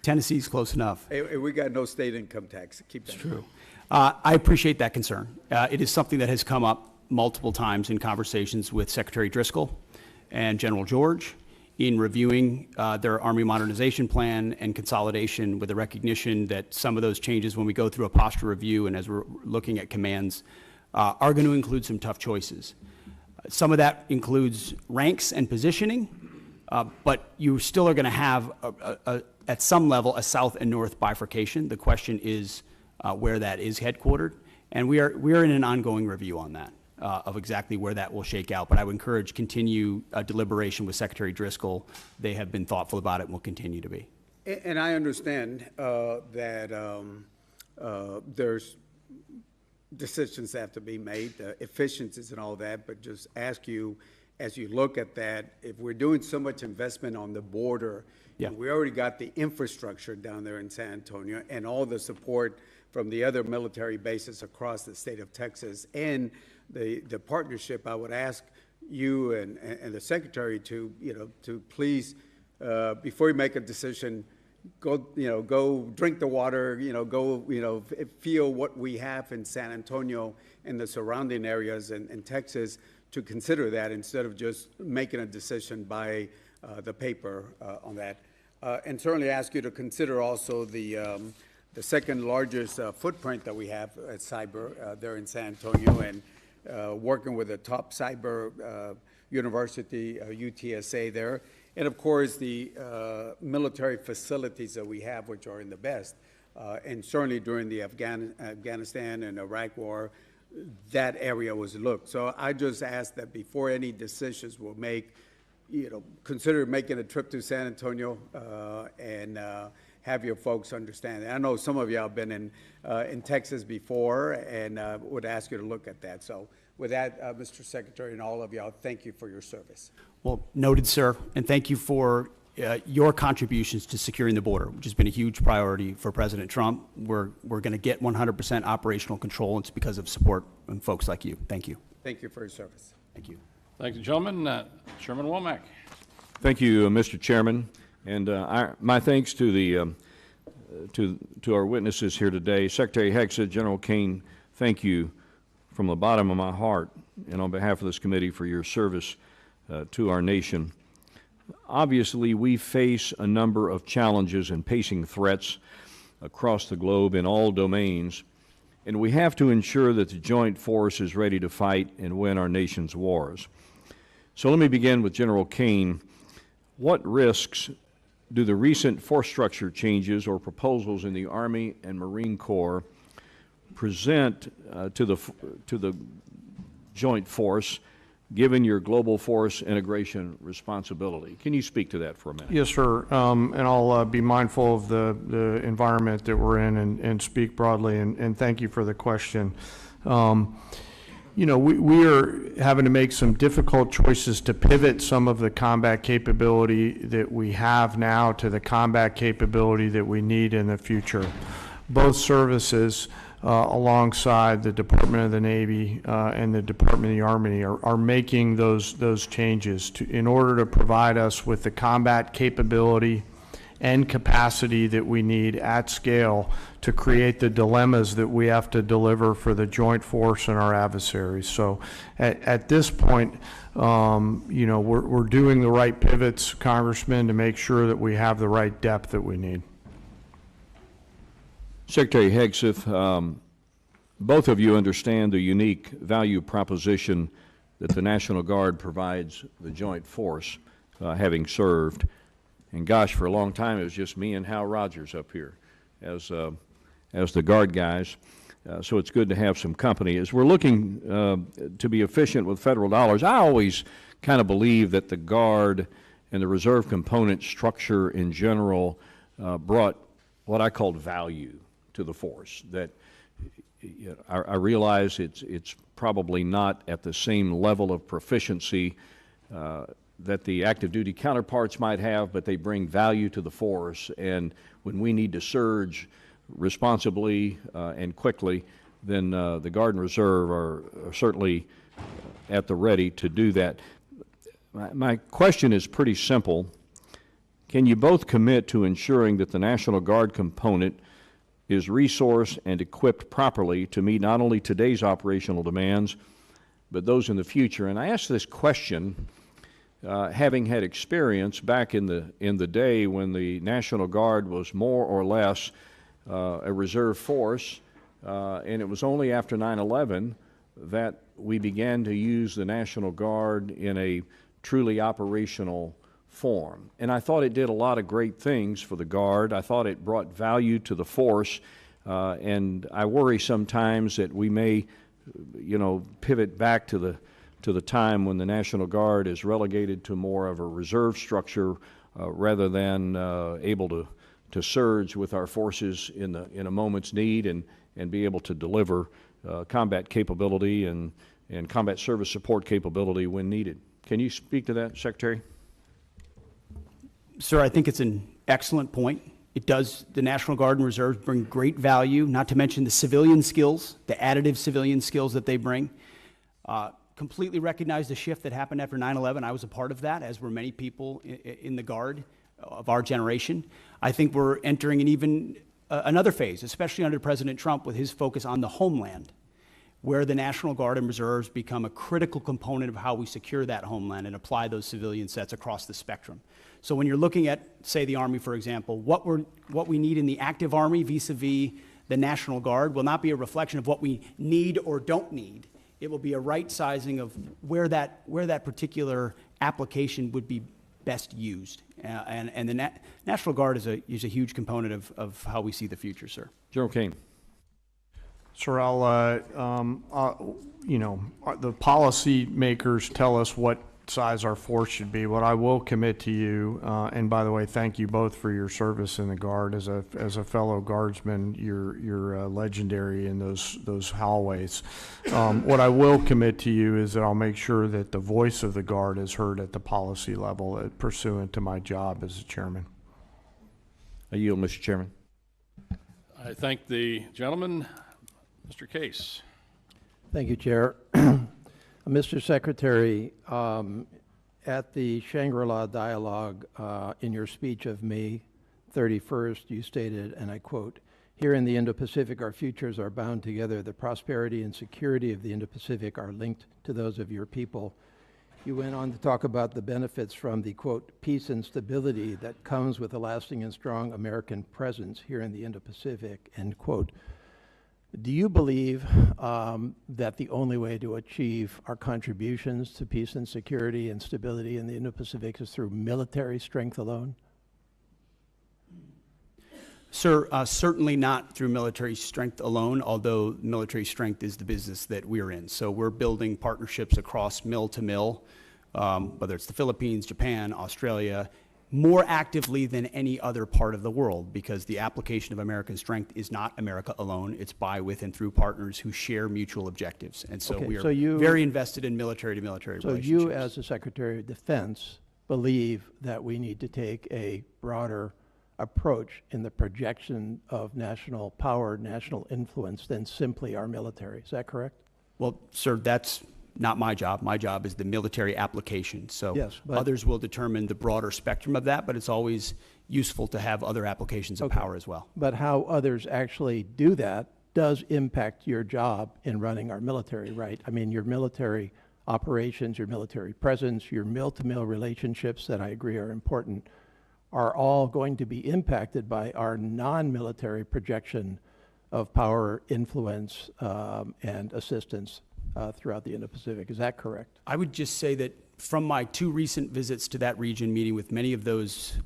Tennessee's close enough. Hey, we got no state income tax. Keep that. It's true. I appreciate that concern. It is something that has come up multiple times in conversations with Secretary Driscoll and General George in reviewing their Army modernization plan and consolidation, with the recognition that some of those changes, when we go through a posture review and as we're looking at commands, are going to include some tough choices. Some of that includes ranks and positioning, but you still are going to have, at some level, a south and north bifurcation. The question is where that is headquartered, and we are in an ongoing review on that, of exactly where that will shake out. But I would encourage continue deliberation with Secretary Driscoll. They have been thoughtful about it and will continue to be. And I understand that there's decisions that have to be made, efficiencies and all that, but just ask you, as you look at that, if we're doing so much investment on the border, yeah, and we already got the infrastructure down there in San Antonio and all the support from the other military bases across the state of Texas and the partnership, I would ask you and the Secretary to, to please, before you make a decision, go drink the water, go, feel what we have in San Antonio and the surrounding areas in Texas, to consider that instead of just making a decision by the paper on that. And certainly ask you to consider also the second largest footprint that we have at cyber there in San Antonio, and working with the top cyber university, UTSA there. And of course, the military facilities that we have, which are in the best. And certainly during the Afghanistan and Iraq war, that area was looked. So I just ask that before any decisions were made, consider making a trip to San Antonio and have your folks understand. I know some of y'all have been in Texas before, and would ask you to look at that. So with that, Mr. Secretary, and all of y'all, thank you for your service. Well, noted, sir, and thank you for your contributions to securing the border, which has been a huge priority for President Trump. We're going to get 100% operational control, and it's because of support from folks like you. Thank you. Thank you for your service. Thank you. Thank you, gentlemen. Chairman Womack. Thank you, Mr. Chairman, and my thanks to the to our witnesses here today. Secretary Hegseth, General Caine, thank you from the bottom of my heart and on behalf of this committee for your service to our nation. Obviously, we face a number of challenges and pacing threats across the globe in all domains, and we have to ensure that the joint force is ready to fight and win our nation's wars. So let me begin with General Caine. What risks do the recent force structure changes or proposals in the Army and Marine Corps present to the joint force, given your global force integration responsibility? Can you speak to that for a minute? Yes, sir. And I'll be mindful of the environment that we're in and speak broadly, and thank you for the question. You know, we are having to make some difficult choices to pivot some of the combat capability that we have now to the combat capability that we need in the future. Both services, alongside the Department of the Navy and the Department of the Army, are making those changes in order to provide us with the combat capability and capacity that we need at scale to create the dilemmas that we have to deliver for the joint force and our adversaries. So at this point, you know, we're doing the right pivots, Congressman, to make sure that we have the right depth that we need. Secretary Hegseth, both of you understand the unique value proposition that the National Guard provides the joint force, having served. And gosh, for a long time, it was just me and Hal Rogers up here as the Guard guys. So it's good to have some company. As we're looking to be efficient with federal dollars, I always kind of believe that the Guard and the reserve component structure in general brought what I called value to the force. That I realize it's probably not at the same level of proficiency that the active duty counterparts might have, but they bring value to the force. And when we need to surge responsibly and quickly, then the Guard and Reserve are certainly at the ready to do that. My question is pretty simple. Can you both commit to ensuring that the National Guard component is resourced and equipped properly to meet not only today's operational demands, but those in the future? And I ask this question having had experience back in the day when the National Guard was more or less a reserve force, and it was only after 9/11 that we began to use the National Guard in a truly operational form. And I thought it did a lot of great things for the Guard. I thought it brought value to the force, and I worry sometimes that we may, you know, pivot back to the time when the National Guard is relegated to more of a reserve structure rather than able to surge with our forces in a moment's need and be able to deliver combat capability and combat service support capability when needed. Can you speak to that, Secretary? Sir, I think it's an excellent point. It does, the National Guard and Reserves bring great value, not to mention the civilian skills, the additive civilian skills that they bring. Completely recognize the shift that happened after 9/11. I was a part of that, as were many people in the Guard of our generation. I think we're entering an even another phase, especially under President Trump with his focus on the homeland, where the National Guard and Reserves become a critical component of how we secure that homeland and apply those civilian sets across the spectrum. So when you're looking at, say, the Army, for example, what we need in the active Army vis-a-vis the National Guard will not be a reflection of what we need or don't need. It will be a right sizing of where that particular application would be best used. And the National Guard is a huge component of how we see the future, sir. General Caine. Sir, you know, the policy makers tell us what size our force should be. What I will commit to you, and by the way, thank you both for your service in the Guard. As a fellow Guardsman, you're legendary in those hallways. What I will commit to you is that I'll make sure that the voice of the Guard is heard at the policy level, pursuant to my job as a chairman. I yield, Mr. Chairman. I thank the gentleman. Mr. Case. Thank you, Chair. Mr. Secretary, at the Shangri-La Dialogue, in your speech of May 31st, you stated, and I quote, "Here in the Indo-Pacific, our futures are bound together. The prosperity and security of the Indo-Pacific are linked to those of your people." You went on to talk about the benefits from the, quote, "peace and stability that comes with a lasting and strong American presence here in the Indo-Pacific," end quote. Do you believe that the only way to achieve our contributions to peace and security and stability in the Indo-Pacific is through military strength alone? Sir, certainly not through military strength alone, although military strength is the business that we're in. So we're building partnerships across mill to mill, whether it's the Philippines, Japan, Australia, more actively than any other part of the world, because the application of American strength is not America alone. It's by, with, and through partners who share mutual objectives. And so we are very invested in military-to-military relationships. So you, as the Secretary of Defense, believe that we need to take a broader approach in the projection of national power, national influence than simply our military. Is that correct? Well, sir, that's not my job. My job is the military application. So yes, but others will determine the broader spectrum of that, but it's always useful to have other applications of power as well. But how others actually do that does impact your job in running our military, right? I mean, your military operations, your military presence, your mill-to-mill relationships that I agree are important are all going to be impacted by our non-military projection of power, influence, and assistance throughout the Indo-Pacific. Is that correct? I would just say that from my 2 recent visits to that region, meeting with many of those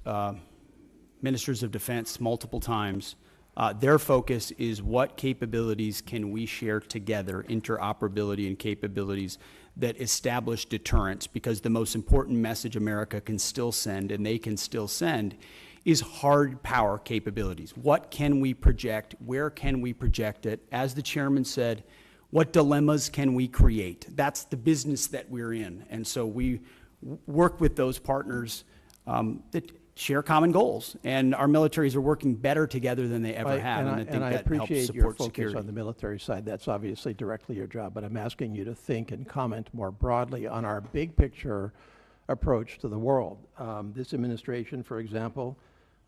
ministers of defense multiple times, their focus is what capabilities can we share together, interoperability and capabilities that establish deterrence, because the most important message America can still send, and they can still send, is hard power capabilities. What can we project? Where can we project it? As the chairman said, what dilemmas can we create? That's the business that we're in. And so we work with those partners that share common goals, and our militaries are working better together than they ever have, and I think that helps appreciate your support focus security. on the military side. That's obviously directly your job, but I'm asking you to think and comment more broadly on our big picture approach to the world. This administration, for example,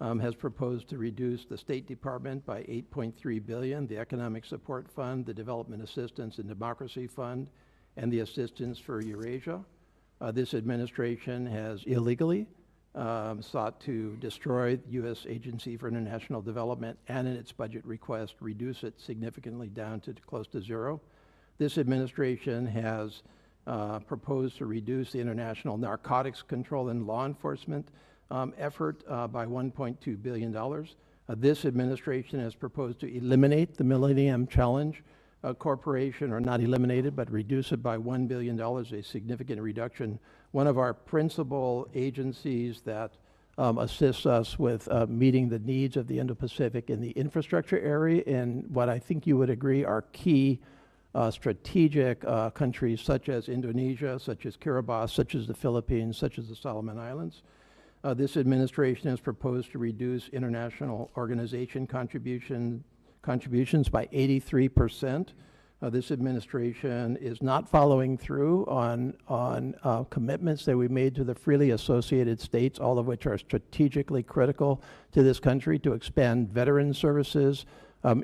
has proposed to reduce the State Department by $8.3 billion, the Economic Support Fund, the Development Assistance and Democracy Fund, and the Assistance for Eurasia. This administration has illegally sought to destroy the U.S. Agency for International Development, and in its budget request, reduce it significantly down to close to zero. This administration has proposed to reduce the international narcotics control and law enforcement effort by $1.2 billion. This administration has proposed to eliminate the Millennium Challenge Corporation, or not eliminate it, but reduce it by $1 billion, a significant reduction. One of our principal agencies that assists us with meeting the needs of the Indo-Pacific in the infrastructure area, and what I think you would agree are key strategic countries such as Indonesia, such as Kiribati, such as the Philippines, such as the Solomon Islands. This administration has proposed to reduce international organization contributions by 83%. This administration is not following through on commitments that we made to the freely associated states, all of which are strategically critical to this country, to expand veteran services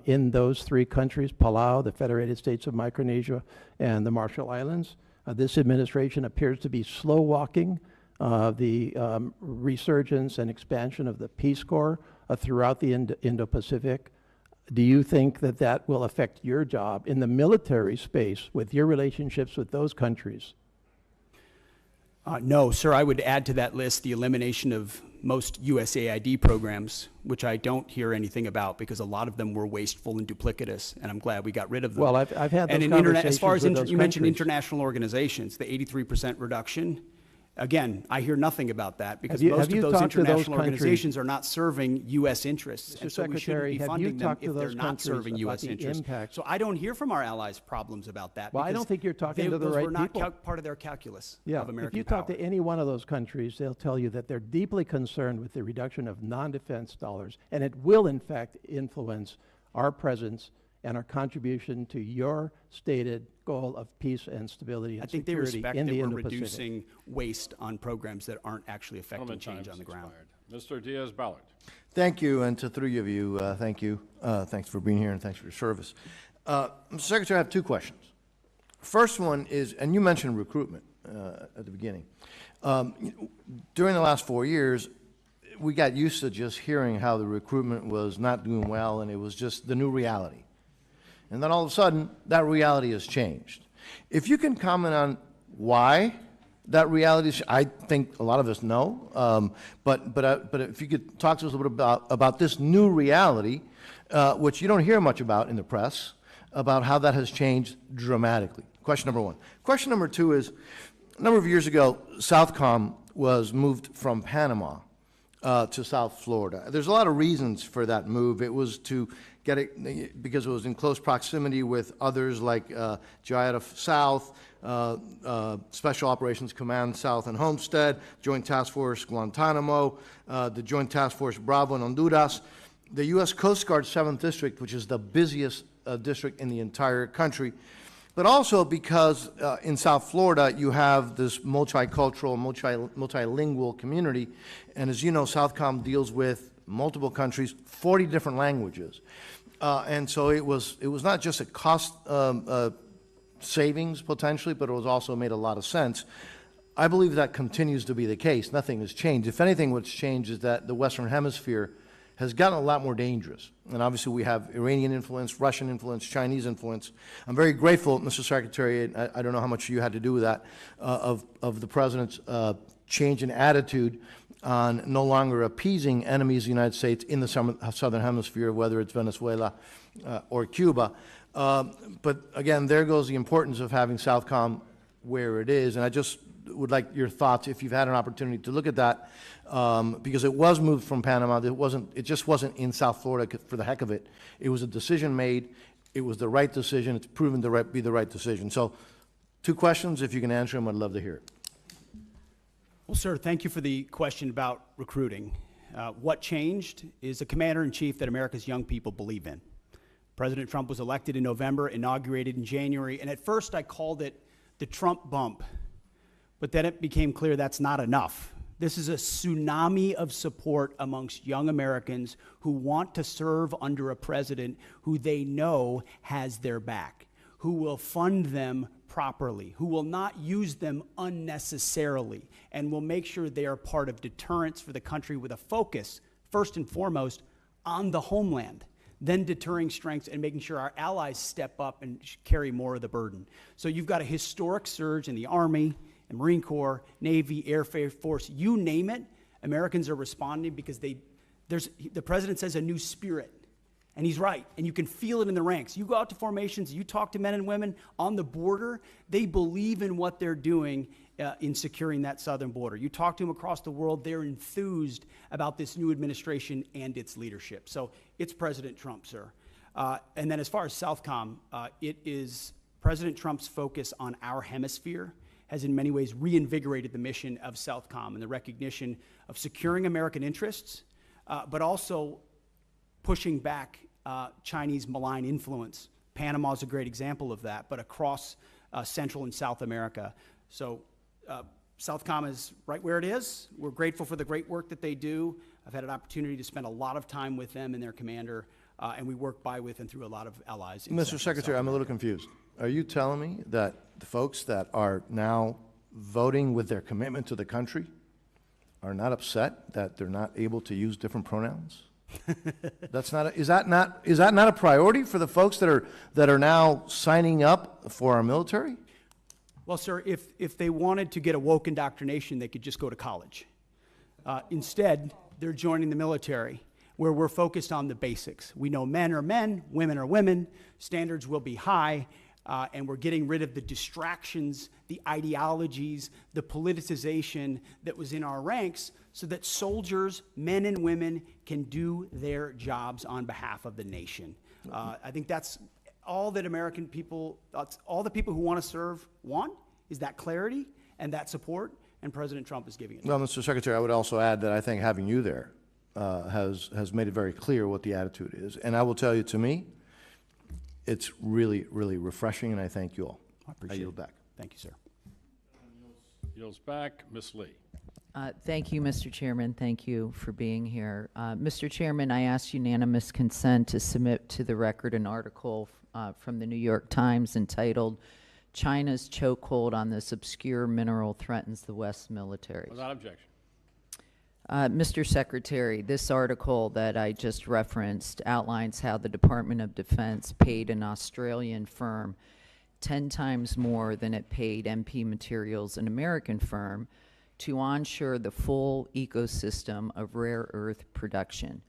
in those 3 countries, Palau, the Federated States of Micronesia, and the Marshall Islands. This administration appears to be slow walking the resurgence and expansion of the Peace Corps throughout the Indo-Pacific. Do you think that that will affect your job in the military space with your relationships with those countries? No, sir. I would add to that list the elimination of most USAID programs, which I don't hear anything about because a lot of them were wasteful and duplicitous, and I'm glad we got rid of them. Well, I've had those and conversations as far as with those you mentioned countries. international organizations, the 83% reduction. Again, I hear nothing about that because Have most you of those talked to those international countries? organizations are not serving U.S. interests. Mr. And so we shouldn't Secretary, be have you funding them talked to if they're those not countries serving about U.S. the interests. impact? So I don't hear from our allies problems about that. Well, I because don't think you're talking to the those right were not people. part of their calculus Yeah, of American if you power. talk to any one of those countries, they'll tell you that they're deeply concerned with the reduction of non-defense dollars, and it will in fact influence our presence and our contribution to your stated goal of peace and stability I and think they security respect in that the we're Indo-Pacific. reducing waste on programs that aren't actually affecting Gentleman, change time's on the ground. expired. Mr. Diaz-Balart. Thank you, and to three of you, thank you. Thanks for being here and thanks for your service. Mr. Secretary, I have two questions. First one is, and you mentioned recruitment at the beginning. During the last 4 years, we got used to just hearing how the recruitment was not doing well and it was just the new reality. And then all of a sudden, that reality has changed. If you can comment on why that reality is, I think a lot of us know, but if you could talk to us a little bit about this new reality, which you don't hear much about in the press, about how that has changed dramatically. Question number one. Question number two is, a number of years ago, Southcom was moved from Panama to South Florida. There's a lot of reasons for that move. It was to get it because it was in close proximity with others like GIATA South, Special Operations Command South and Homestead, Joint Task Force Guantanamo, the Joint Task Force Bravo in Honduras, the U.S. Coast Guard 7th District, which is the busiest district in the entire country, but also because in South Florida you have this multicultural, multilingual community, and as you know, Southcom deals with multiple countries, 40 different languages, and so it was not just a cost savings potentially, but it was also made a lot of sense. I believe that continues to be the case. Nothing has changed. If anything, what's changed is that the Western Hemisphere has gotten a lot more dangerous. And obviously we have Iranian influence, Russian influence, Chinese influence. I'm very grateful, Mr. Secretary, I don't know how much you had to do with that, of the President's change in attitude on no longer appeasing enemies of the United States in the Southern Hemisphere, whether it's Venezuela or Cuba. But again, there goes the importance of having Southcom where it is. And I just would like your thoughts, if you've had an opportunity to look at that, because it was moved from Panama. It just wasn't in South Florida for the heck of it. It was a decision made. It was the right decision. It's proven to be the right decision. So, two questions. If you can answer them, I'd love to hear it. Well, sir, thank you for the question about recruiting. What changed is a commander-in-chief that America's young people believe in. President Trump was elected in November, inaugurated in January, and at first I called it the Trump bump. But then it became clear that's not enough. This is a tsunami of support amongst young Americans who want to serve under a president who they know has their back, who will fund them properly, who will not use them unnecessarily, and will make sure they are part of deterrence for the country with a focus, first and foremost, on the homeland, then deterring strengths and making sure our allies step up and carry more of the burden. So you've got a historic surge in the Army, and Marine Corps, Navy, Air Force, you name it, Americans are responding because the president says a new spirit. And he's right, and you can feel it in the ranks. You go out to formations, you talk to men and women on the border, they believe in what they're doing in securing that southern border. You talk to them across the world, they're enthused about this new administration and its leadership. So it's President Trump, sir. And then as far as Southcom, it is President Trump's focus on our hemisphere has in many ways reinvigorated the mission of Southcom and the recognition of securing American interests, but also pushing back Chinese malign influence. Panama is a great example of that, but across Central and South America. So Southcom is right where it is. We're grateful for the great work that they do. I've had an opportunity to spend a lot of time with them and their commander, and we work by, with, and through a lot of allies. Mr. Secretary, I'm a little confused. Are you telling me that the folks that are now voting with their commitment to the country are not upset that they're not able to use different pronouns? Is that not a priority for the folks that are now signing up for our military? Well, sir, if they wanted to get a woke indoctrination, they could just go to college. Instead, they're joining the military, where we're focused on the basics. We know men are men, women are women, standards will be high, and we're getting rid of the distractions, the ideologies, the politicization that was in our ranks so that soldiers, men and women, can do their jobs on behalf of the nation. I think that's all that American people, all the people who want to serve want, is that clarity and that support, and President Trump is giving it. Well, Mr. Secretary, I would also add that I think having you there has made it very clear what the attitude is. And I will tell you, to me, It's really, really refreshing, and I thank you all. I appreciate yield it. back. Thank you, sir. Yields back, Ms. Lee. Thank you, Mr. Chairman. Thank you for being here. Mr. Chairman, I ask unanimous consent to submit to the record an article from the New York Times entitled, "China's Chokehold on This Obscure Mineral Threatens the West Military." Without objection. Mr. Secretary, this article that I just referenced outlines how the Department of Defense paid an Australian firm 10 times more than it paid MP Materials, an American firm, to onshore the full ecosystem of rare earth production.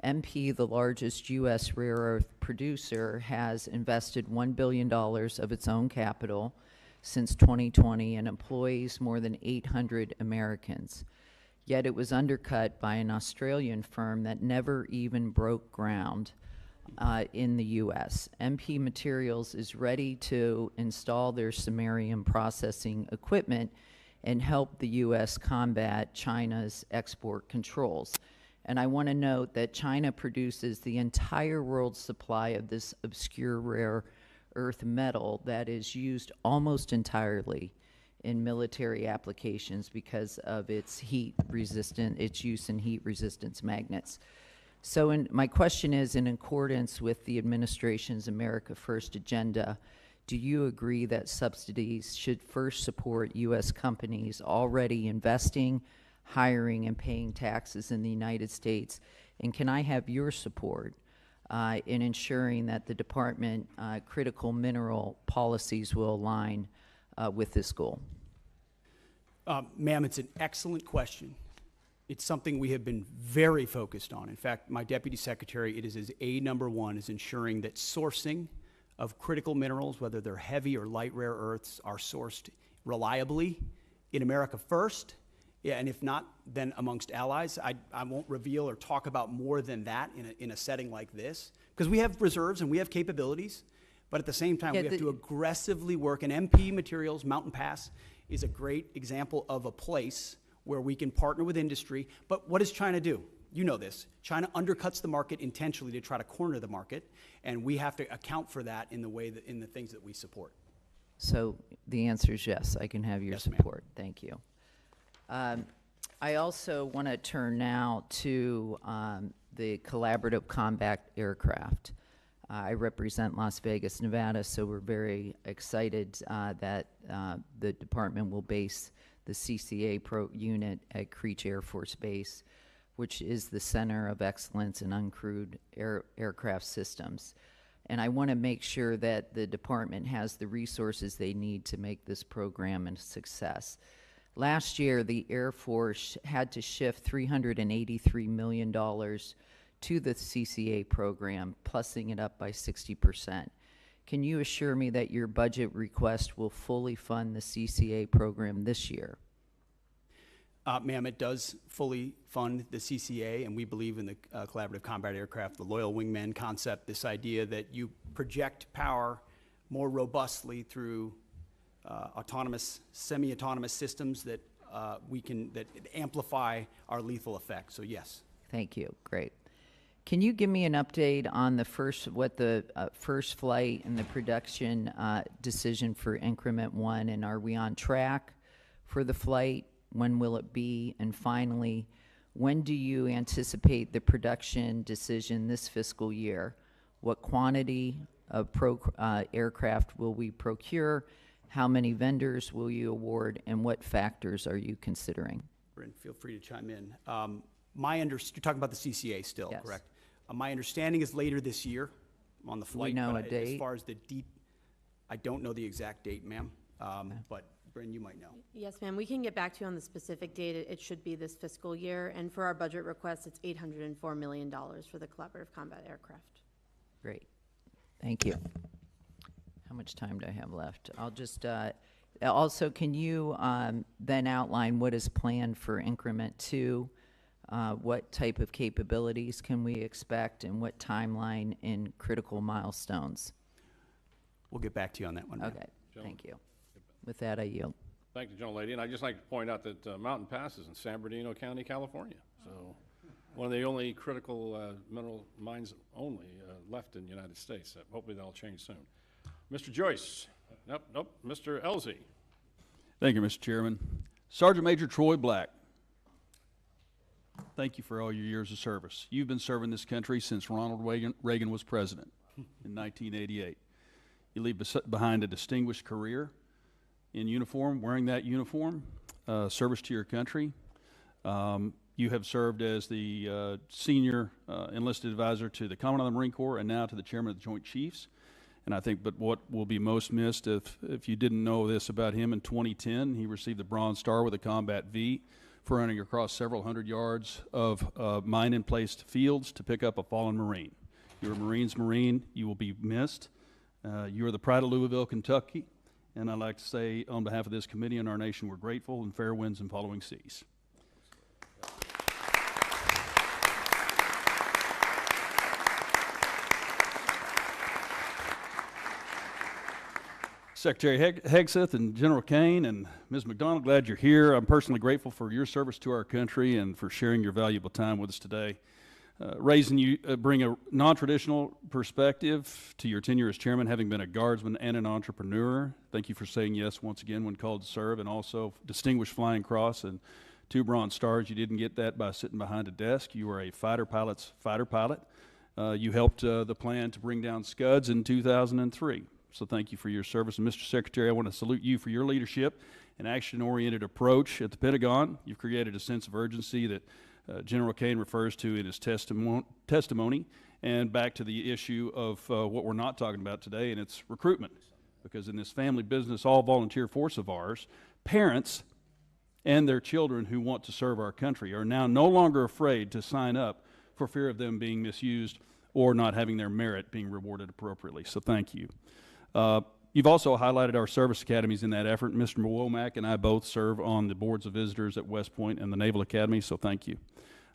MP, the largest U.S. rare earth producer, has invested $1 billion of its own capital since 2020 and employs more than 800 Americans. Yet it was undercut by an Australian firm that never even broke ground in the U.S. MP Materials is ready to install their samarium processing equipment and help the U.S. combat China's export controls. And I want to note that China produces the entire world's supply of this obscure rare earth metal that is used almost entirely in military applications because of its its use in heat resistance magnets. So my question is, in accordance with the administration's America First agenda, do you agree that subsidies should first support U.S. companies already investing, hiring, and paying taxes in the United States? And can I have your support in ensuring that the department critical mineral policies will align with this goal? Ma'am, it's an excellent question. It's something we have been very focused on. In fact, my deputy secretary, it is his number one is ensuring that sourcing of critical minerals, whether they're heavy or light rare earths, are sourced reliably in America first. Yeah, and if not, then amongst allies. I won't reveal or talk about more than that in a setting like this, because we have reserves and we have capabilities, but at the same time, we have to aggressively work. And MP Materials, Mountain Pass, is a great example of a place where we can partner with industry. But what does China do? You know this. China undercuts the market intentionally to try to corner the market, and we have to account for that in the way that, in the things that we support. So the answer is yes, I can have your support. Thank you. I also want to turn now to the collaborative combat aircraft. I represent Las Vegas, Nevada, so we're very excited that the department will base the CCA unit at Creech Air Force Base, which is the center of excellence in uncrewed aircraft systems. And I want to make sure that the department has the resources they need to make this program a success. Last year, the Air Force had to shift $383 million to the CCA program, plussing it up by 60%. Can you assure me that your budget request will fully fund the CCA program this year? Ma'am, it does fully fund the CCA, and we believe in the collaborative combat aircraft, the loyal wingman concept, this idea that you project power more robustly through autonomous, semi-autonomous systems that that amplify our lethal effect. So yes. Thank you. Great. Can you give me an update on the first flight and the production decision for Increment 1, and are we on track for the flight? When will it be? And finally, when do you anticipate the production decision this fiscal year? What quantity of aircraft will we procure? How many vendors will you award, and what factors are you considering? Bryn, feel free to chime in. You're talking about the CCA still, Yes. correct? My understanding is later this year on the flight. We know but a date? As far as I don't know the exact date, ma'am, but Bryn, you might know. Yes, ma'am. We can get back to you on the specific date. It should be this fiscal year. And for our budget request, it's $804 million for the collaborative combat aircraft. Great. Thank you. How much time do I have left? I'll just, also, can you then outline what is planned for Increment 2? What type of capabilities can we expect, and what timeline in critical milestones? We'll get back to you on that one, ma'am. Okay, thank you. With that, I yield. Thank you, gentlelady. And I'd just like to point out that Mountain Pass is in San Bernardino County, California. So One of the only critical mineral mines only left in the United States. Hopefully that'll change soon. Mr. Joyce. Nope. Mr. Elzey. Thank you, Mr. Chairman. Sergeant Major Troy Black, thank you for all your years of service. You've been serving this country since Ronald Reagan was president in 1988. You leave behind a distinguished career in uniform, wearing that uniform, service to your country. You have served as the senior enlisted advisor to the Commandant of the Marine Corps and now to the Chairman of the Joint Chiefs. And I think, but what will be most missed, if you didn't know this about him, in 2010, he received the Bronze Star with a Combat V for running across several hundred yards of mine-in-placed fields to pick up a fallen Marine. You're a Marine's Marine. You will be missed. You are the pride of Louisville, Kentucky. And I'd like to say, on behalf of this committee and our nation, we're grateful, and fair winds and following seas. Secretary Hegseth and General Caine and Ms. McDonald, glad you're here. I'm personally grateful for your service to our country and for sharing your valuable time with us today. Raising you bring a non-traditional perspective to your tenure as chairman, having been a guardsman and an entrepreneur. Thank you for saying yes once again when called to serve, and also distinguished Flying Cross and 2 Bronze Stars. You didn't get that by sitting behind a desk. You were a fighter pilot's fighter pilot. You helped the plan to bring down Scuds in 2003. So thank you for your service. And Mr. Secretary, I want to salute you for your leadership and action-oriented approach at the Pentagon. You've created a sense of urgency that General Caine refers to in his testimony, and back to the issue of what we're not talking about today, and it's recruitment. Because in this family business, all volunteer force of ours, parents and their children who want to serve our country are now no longer afraid to sign up for fear of them being misused or not having their merit being rewarded appropriately. So thank you. You've also highlighted our service academies in that effort. Mr. Womack and I both serve on the boards of visitors at West Point and the Naval Academy, so thank you.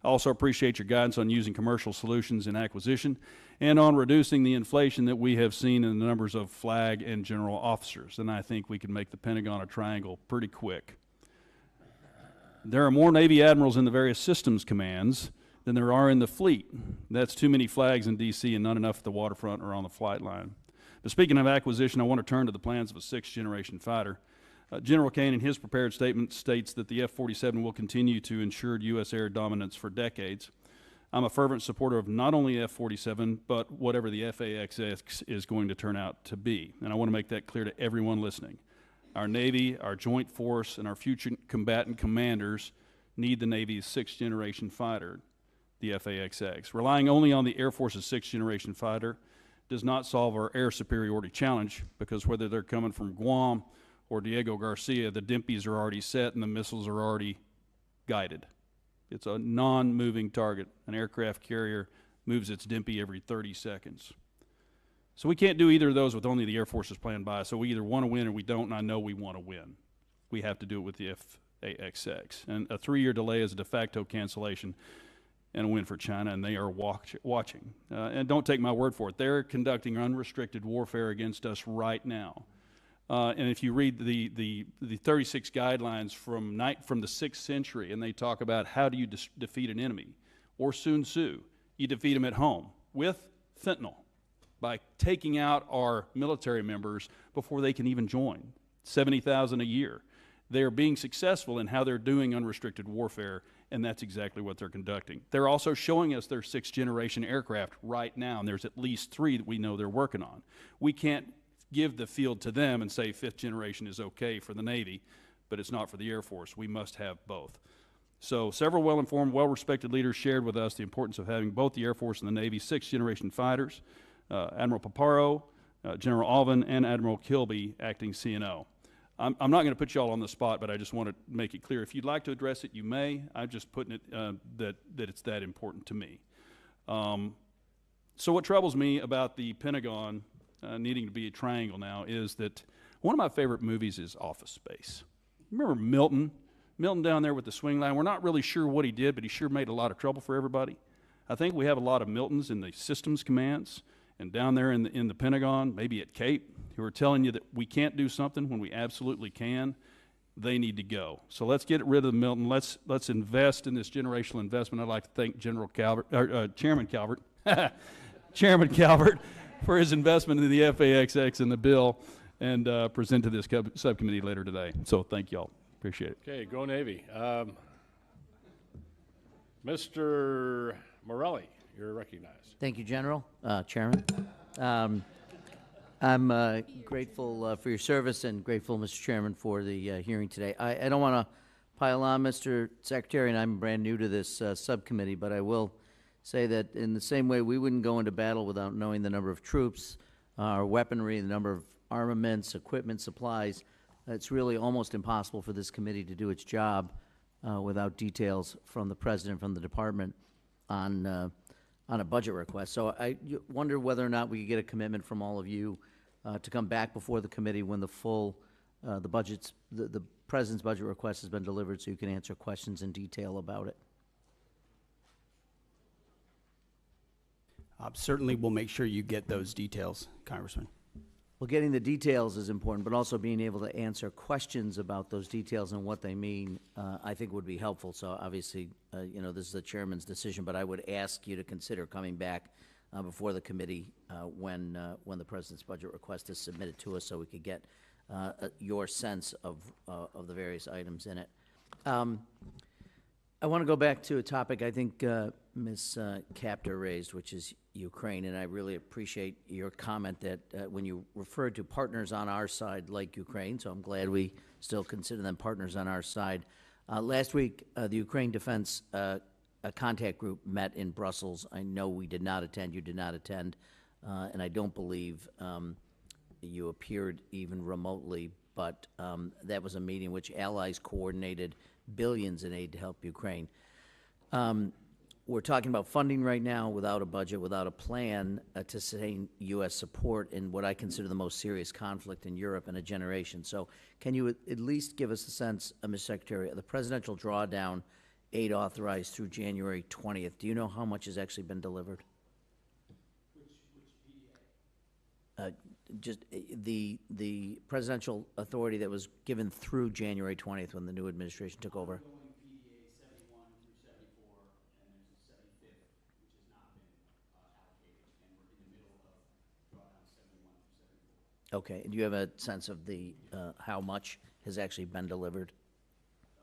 I also appreciate your guidance on using commercial solutions in acquisition and on reducing the inflation that we have seen in the numbers of flag and general officers. And I think we can make the Pentagon a triangle pretty quick. There are more Navy admirals in the various systems commands than there are in the fleet. That's too many flags in D.C. and not enough at the waterfront or on the flight line. But speaking of acquisition, I want to turn to the plans of a 6th-generation fighter. General Caine, in his prepared statement, states that the F-47 will continue to ensure U.S. air dominance for decades. I'm a fervent supporter of not only F-47, but whatever the FAXX is going to turn out to be. And I want to make that clear to everyone listening. Our Navy, our Joint Force, and our future combatant commanders need the Navy's 6th-generation fighter, the FAXX. Relying only on the Air Force's 6th-generation fighter does not solve our air superiority challenge, because whether they're coming from Guam or Diego Garcia, the DIMPs are already set and the missiles are already guided. It's a non-moving target. An aircraft carrier moves its DIMPy every 30 seconds. So we can't do either of those with only the Air Force's plan by. So we either want to win or we don't, and I know we want to win. We have to do it with the FAXX. And a 3-year delay is a de facto cancellation and a win for China, and they are watching. And don't take my word for it. They're conducting unrestricted warfare against us right now. And if you read the 36 guidelines from the 6th century, and they talk about how do you defeat an enemy, or Sun Tzu, you defeat them at home with fentanyl, by taking out our military members before they can even join, 70,000 a year. They are being successful in how they're doing unrestricted warfare, and that's exactly what they're conducting. They're also showing us their 6th-generation aircraft right now, and there's at least 3 that we know they're working on. We can't give the field to them and say 5th generation is okay for the Navy, but it's not for the Air Force. We must have both. So several well-informed, well-respected leaders shared with us the importance of having both the Air Force and the Navy 6th-generation fighters, Admiral Paparo, General Alvin, and Admiral Kilby, acting CNO. I'm not going to put you all on the spot, but I just want to make it clear. If you'd like to address it, you may. I'm just putting it that it's that important to me. So what troubles me about the Pentagon needing to be a triangle now is that one of my favorite movies is Office Space. Remember Milton? Milton down there with the swing line. We're not really sure what he did, but he sure made a lot of trouble for everybody. I think we have a lot of Miltons in the systems commands and down there in the Pentagon, maybe at Cape, who are telling you that we can't do something when we absolutely can. they need to go. So let's get rid of the Milton. Let's invest in this generational investment. I'd like to thank Chairman Calvert, Chairman Calvert, for his investment in the FAXX and the bill, and present to this subcommittee later today. So thank y'all. Appreciate it. Okay, go Navy. Mr. Morelli, you're recognized. Thank you, General, Chairman. I'm grateful for your service and grateful, Mr. Chairman, for the hearing today. I don't want to pile on, Mr. Secretary, and I'm brand new to this subcommittee, but I will say that in the same way we wouldn't go into battle without knowing the number of troops, our weaponry, the number of armaments, equipment, supplies, it's really almost impossible for this committee to do its job without details from the President, from the Department on a budget request. So I wonder whether or not we could get a commitment from all of you to come back before the committee when the full, the President's budget request has been delivered, so you can answer questions in detail about it. Certainly, we'll make sure you get those details, Congressman. Well, getting the details is important, but also being able to answer questions about those details and what they mean, I think would be helpful. So obviously, you know, this is the chairman's decision, but I would ask you to consider coming back before the committee when the President's budget request is submitted to us, so we could get your sense of the various items in it. I want to go back to a topic I think Ms. Capter raised, which is Ukraine, and I really appreciate your comment that when you referred to partners on our side like Ukraine, so I'm glad we still consider them partners on our side. Last week, the Ukraine Defense Contact Group met in Brussels. I know we did not attend, you did not attend, and I don't believe you appeared even remotely, but that was a meeting which allies coordinated billions in aid to help Ukraine. We're talking about funding right now without a budget, without a plan to sustain U.S. support in what I consider the most serious conflict in Europe in a generation. So can you at least give us a sense, Mr. Secretary, of the presidential drawdown aid authorized through January 20th? Do you know how much has actually been delivered? Just the presidential authority that was given through January 20th when the new administration took over. Okay, and do you have a sense of the how much has actually been delivered?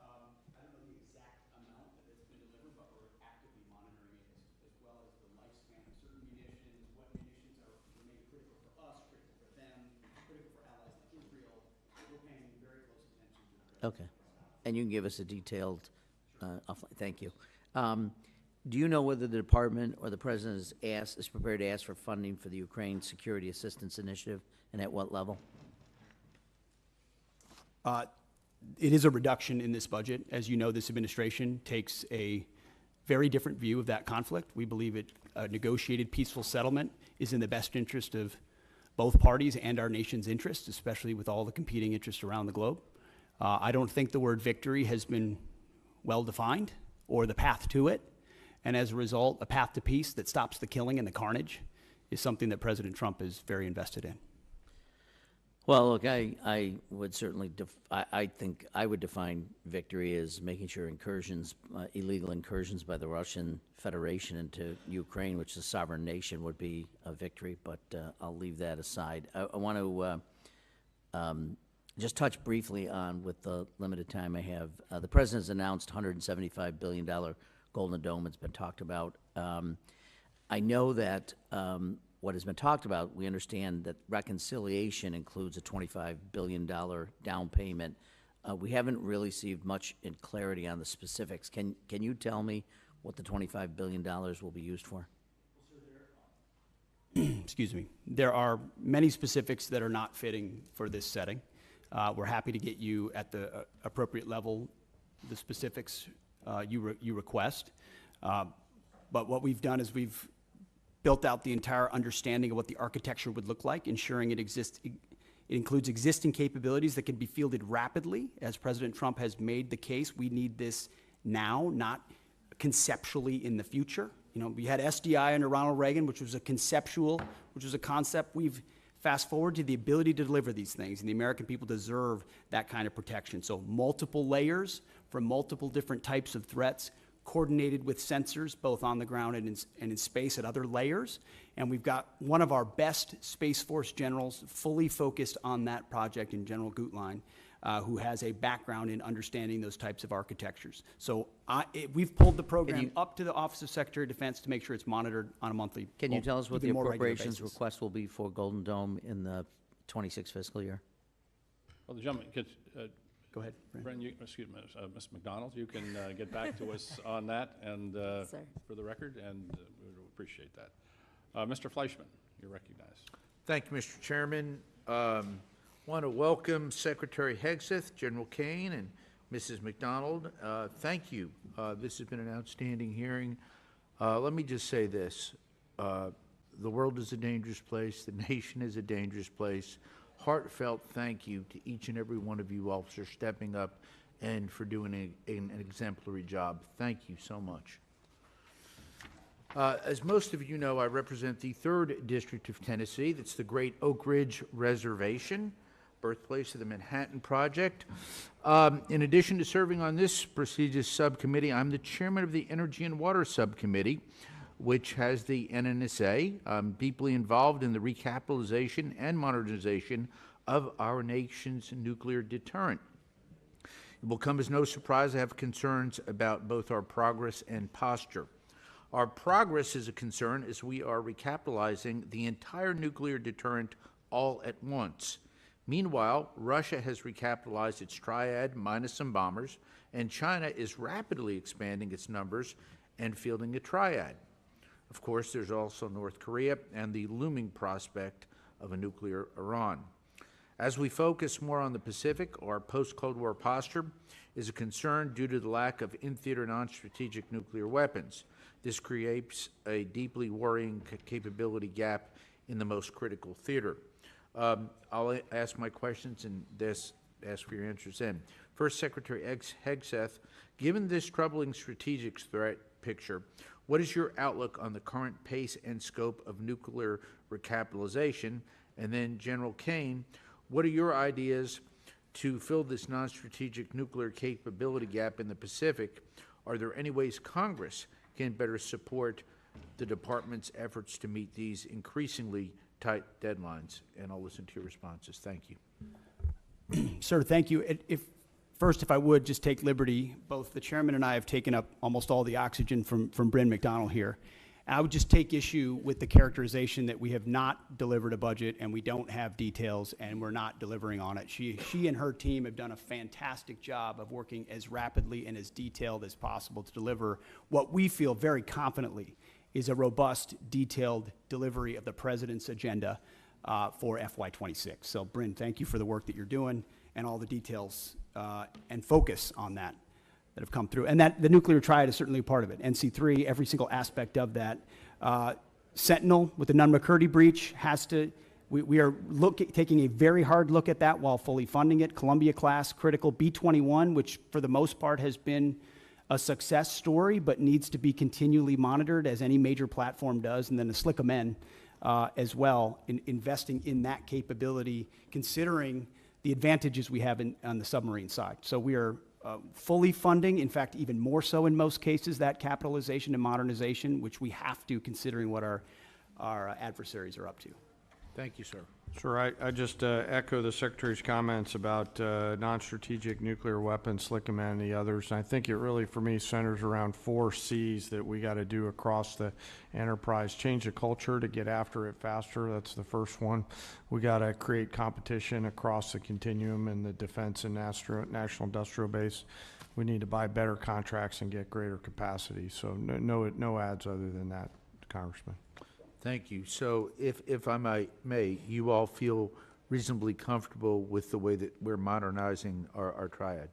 I don't know the exact amount that has been delivered, but we're actively monitoring it as well as the lifespan of certain munitions, what munitions remain critical for us, critical for them, critical for allies like Israel. We're paying very close attention to the Okay, and you can give us a detailed, thank you. Do you know whether the department or the president is prepared to ask for funding for the Ukraine Security Assistance Initiative, and at what level? It is a reduction in this budget. As you know, this administration takes a very different view of that conflict. We believe a negotiated peaceful settlement is in the best interest of both parties and our nation's interests, especially with all the competing interests around the globe. I don't think the word victory has been well defined or the path to it. And as a result, a path to peace that stops the killing and the carnage is something that President Trump is very invested in. Well, look, I would certainly, I think I would define victory as making sure incursions, illegal incursions by the Russian Federation into Ukraine, which is a sovereign nation, would be a victory, but I'll leave that aside. I want to just touch briefly on, with the limited time I have, the President has announced $175 billion Golden Dome. It's been talked about. I know that what has been talked about, we understand that reconciliation includes a $25 billion down payment. We haven't really received much in clarity on the specifics. Can you tell me what the $25 billion will be used for? Excuse me. There are many specifics that are not fitting for this setting. We're happy to get you at the appropriate level the specifics you request. But what we've done is we've built out the entire understanding of what the architecture would look like, ensuring it includes existing capabilities that can be fielded rapidly. As President Trump has made the case, we need this now, not conceptually in the future. You know, we had SDI under Ronald Reagan, which was a concept. We've Fast forward to the ability to deliver these things, and the American people deserve that kind of protection. So multiple layers from multiple different types of threats, coordinated with sensors, both on the ground and in space at other layers. And we've got one of our best Space Force generals fully focused on that project in General Gutlein, who has a background in understanding those types of architectures. So we've pulled the program up to the Office of Secretary of Defense to make sure it's monitored on a monthly, Can you tell us what the even more regular appropriations basis. request will be for Golden Dome in the 26 fiscal year? Well, the gentleman, Go ahead, Bren, excuse me, Ms. McDonald, you can get back to us on that and for the record, and we would appreciate that. Mr. Fleischman, you're recognized. Thank you, Mr. Chairman. Want to welcome Secretary Hegseth, General Caine, and Mrs. McDonald. Thank you. This has been an outstanding hearing. Let me just say this. The world is a dangerous place. The nation is a dangerous place. Heartfelt thank you to each and every one of you officers stepping up and for doing an exemplary job. Thank you so much. As most of you know, I represent the 3rd District of Tennessee. That's the Great Oak Ridge Reservation, birthplace of the Manhattan Project. In addition to serving on this prestigious subcommittee, I'm the chairman of the Energy and Water Subcommittee, which has the NNSA. I'm deeply involved in the recapitalization and modernization of our nation's nuclear deterrent. It will come as no surprise I have concerns about both our progress and posture. Our progress is a concern as we are recapitalizing the entire nuclear deterrent all at once. Meanwhile, Russia has recapitalized its triad minus some bombers, and China is rapidly expanding its numbers and fielding a triad. Of course, there's also North Korea and the looming prospect of a nuclear Iran. As we focus more on the Pacific, our post-Cold War posture is a concern due to the lack of in-theater non-strategic nuclear weapons. This creates a deeply worrying capability gap in the most critical theater. I'll ask my questions and ask for your answers then. First, Secretary Hegseth, given this troubling strategic threat picture, what is your outlook on the current pace and scope of nuclear recapitalization? And then, General Caine, what are your ideas to fill this non-strategic nuclear capability gap in the Pacific? Are there any ways Congress can better support the department's efforts to meet these increasingly tight deadlines? And I'll listen to your responses. Thank you. Sir, thank you. First, if I would just take liberty, both the chairman and I have taken up almost all the oxygen from Bren McDonald here. I would just take issue with the characterization that we have not delivered a budget and we don't have details and we're not delivering on it. She and her team have done a fantastic job of working as rapidly and as detailed as possible to deliver what we feel very confidently is a robust, detailed delivery of the president's agenda for FY26. So, Bryn, thank you for the work that you're doing and all the details and focus on that have come through. And that the nuclear triad is certainly a part of it. NC3, every single aspect of that. Sentinel with the Nunn-McCurdy breach has to, we are taking a very hard look at that while fully funding it. Columbia class, critical. B-21, which for the most part has been a success story, but needs to be continually monitored as any major platform does. And then the SLICM-N as well, investing in that capability, considering the advantages we have on the submarine side. So we are fully funding, in fact, even more so in most cases, that capitalization and modernization, which we have to, considering what our adversaries are up to. Thank you, sir. Sure, I just echo the Secretary's comments about non-strategic nuclear weapons, SLICM and the others. And I think it really, for me, centers around 4 C's that we got to do across the enterprise. Change the culture to get after it faster. That's the first one. We got to create competition across the continuum in the defense and national industrial base. We need to buy better contracts and get greater capacity. So no ads other than that, Congressman. Thank you. So if I may, you all feel reasonably comfortable with the way that we're modernizing our triad?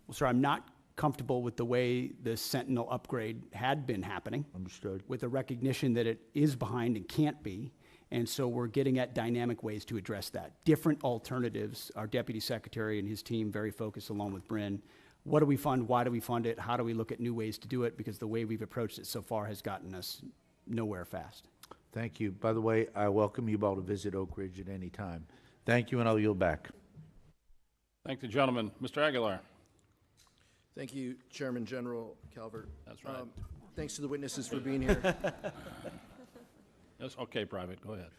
Well, sir, I'm not comfortable with the way the Sentinel upgrade had been happening. Understood. With the recognition that it is behind and can't be. And so we're getting at dynamic ways to address that. Different alternatives. Our Deputy Secretary and his team very focused along with Bryn. What do we fund? Why do we fund it? How do we look at new ways to do it? Because the way we've approached it so far has gotten us nowhere fast. Thank you. By the way, I welcome you all to visit Oak Ridge at any time. Thank you, and I'll yield back. Thank the gentleman. Mr. Aguilar. Thank you, Chairman General Calvert. That's right. Thanks to the witnesses for being here. That's okay, Private. Go ahead.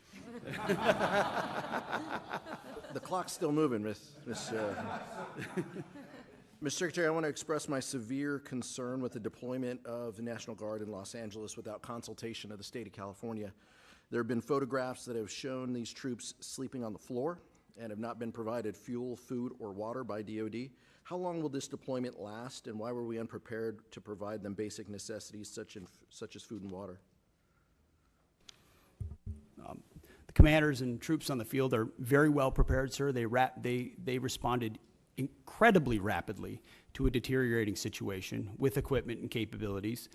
The clock's still moving, Mr. Secretary, I want to express my severe concern with the deployment of the National Guard in Los Angeles without consultation of the state of California. There have been photographs that have shown these troops sleeping on the floor and have not been provided fuel, food, or water by DoD. How long will this deployment last, and why were we unprepared to provide them basic necessities such as food and water? The commanders and troops on the field are very well prepared, sir. They responded incredibly rapidly to a deteriorating situation with equipment and capabilities.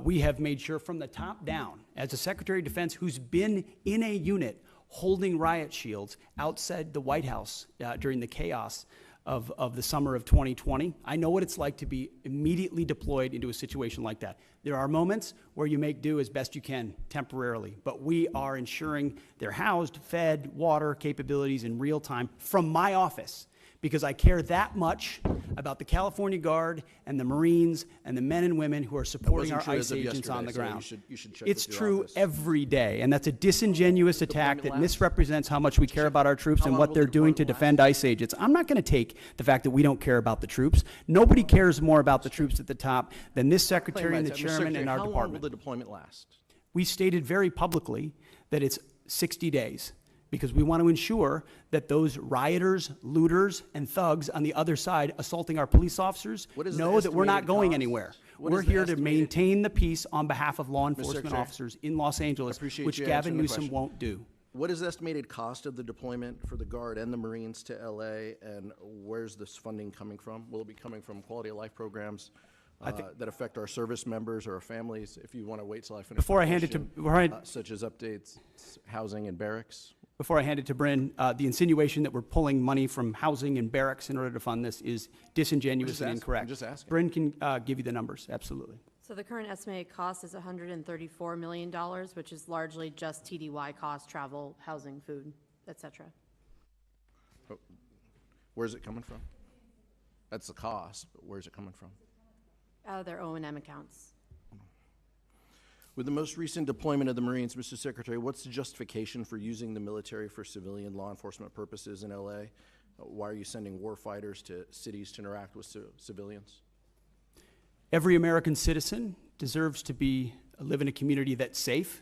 We have made sure from the top down, as a Secretary of Defense who's been in a unit holding riot shields outside the White House during the chaos of the summer of 2020. I know what it's like to be immediately deployed into a situation like that. There are moments where you make do as best you can temporarily, but we are ensuring they're housed, fed, water capabilities in real time from my office, because I care that much about the California Guard and the Marines and the men and women who are supporting our ICE agents on the ground. You should check It's with your true office. every day, and that's a disingenuous attack that last? misrepresents how much we care about our troops and what they're doing to defend ICE agents. I'm not going to take the fact that we don't care about the troops. Nobody cares more about the troops at the top than this Secretary and the Chairman and our How long will department. the deployment last? We stated very publicly that it's 60 days. Because we want to ensure that those rioters, looters, and thugs on the other side assaulting our police officers know that we're not going anywhere. We're here to maintain the peace on behalf of law enforcement Secretary, officers in Los Angeles, appreciate which you Gavin answering the Newsom question. won't do. What is the estimated cost of the deployment for the Guard and the Marines to LA, and where's this funding coming from? Will it be coming from quality of life programs that affect our service members or our families? If you want to wait till I finish Before the I hand it to question, Brian, such as updates, housing and barracks. before I hand it to Bryn, the insinuation that we're pulling money from housing and barracks in order to fund this is disingenuous and incorrect. I'm just asking. Bryn can give you the numbers, absolutely. So the current estimated cost is $134 million, which is largely just TDY cost, travel, housing, food, et cetera. Where's it coming from? That's the cost, but where's it coming from? Out of their O&M accounts. With the most recent deployment of the Marines, Mr. Secretary, what's the justification for using the military for civilian law enforcement purposes in LA? Why are you sending war fighters to cities to interact with civilians? Every American citizen deserves to live in a community that's safe,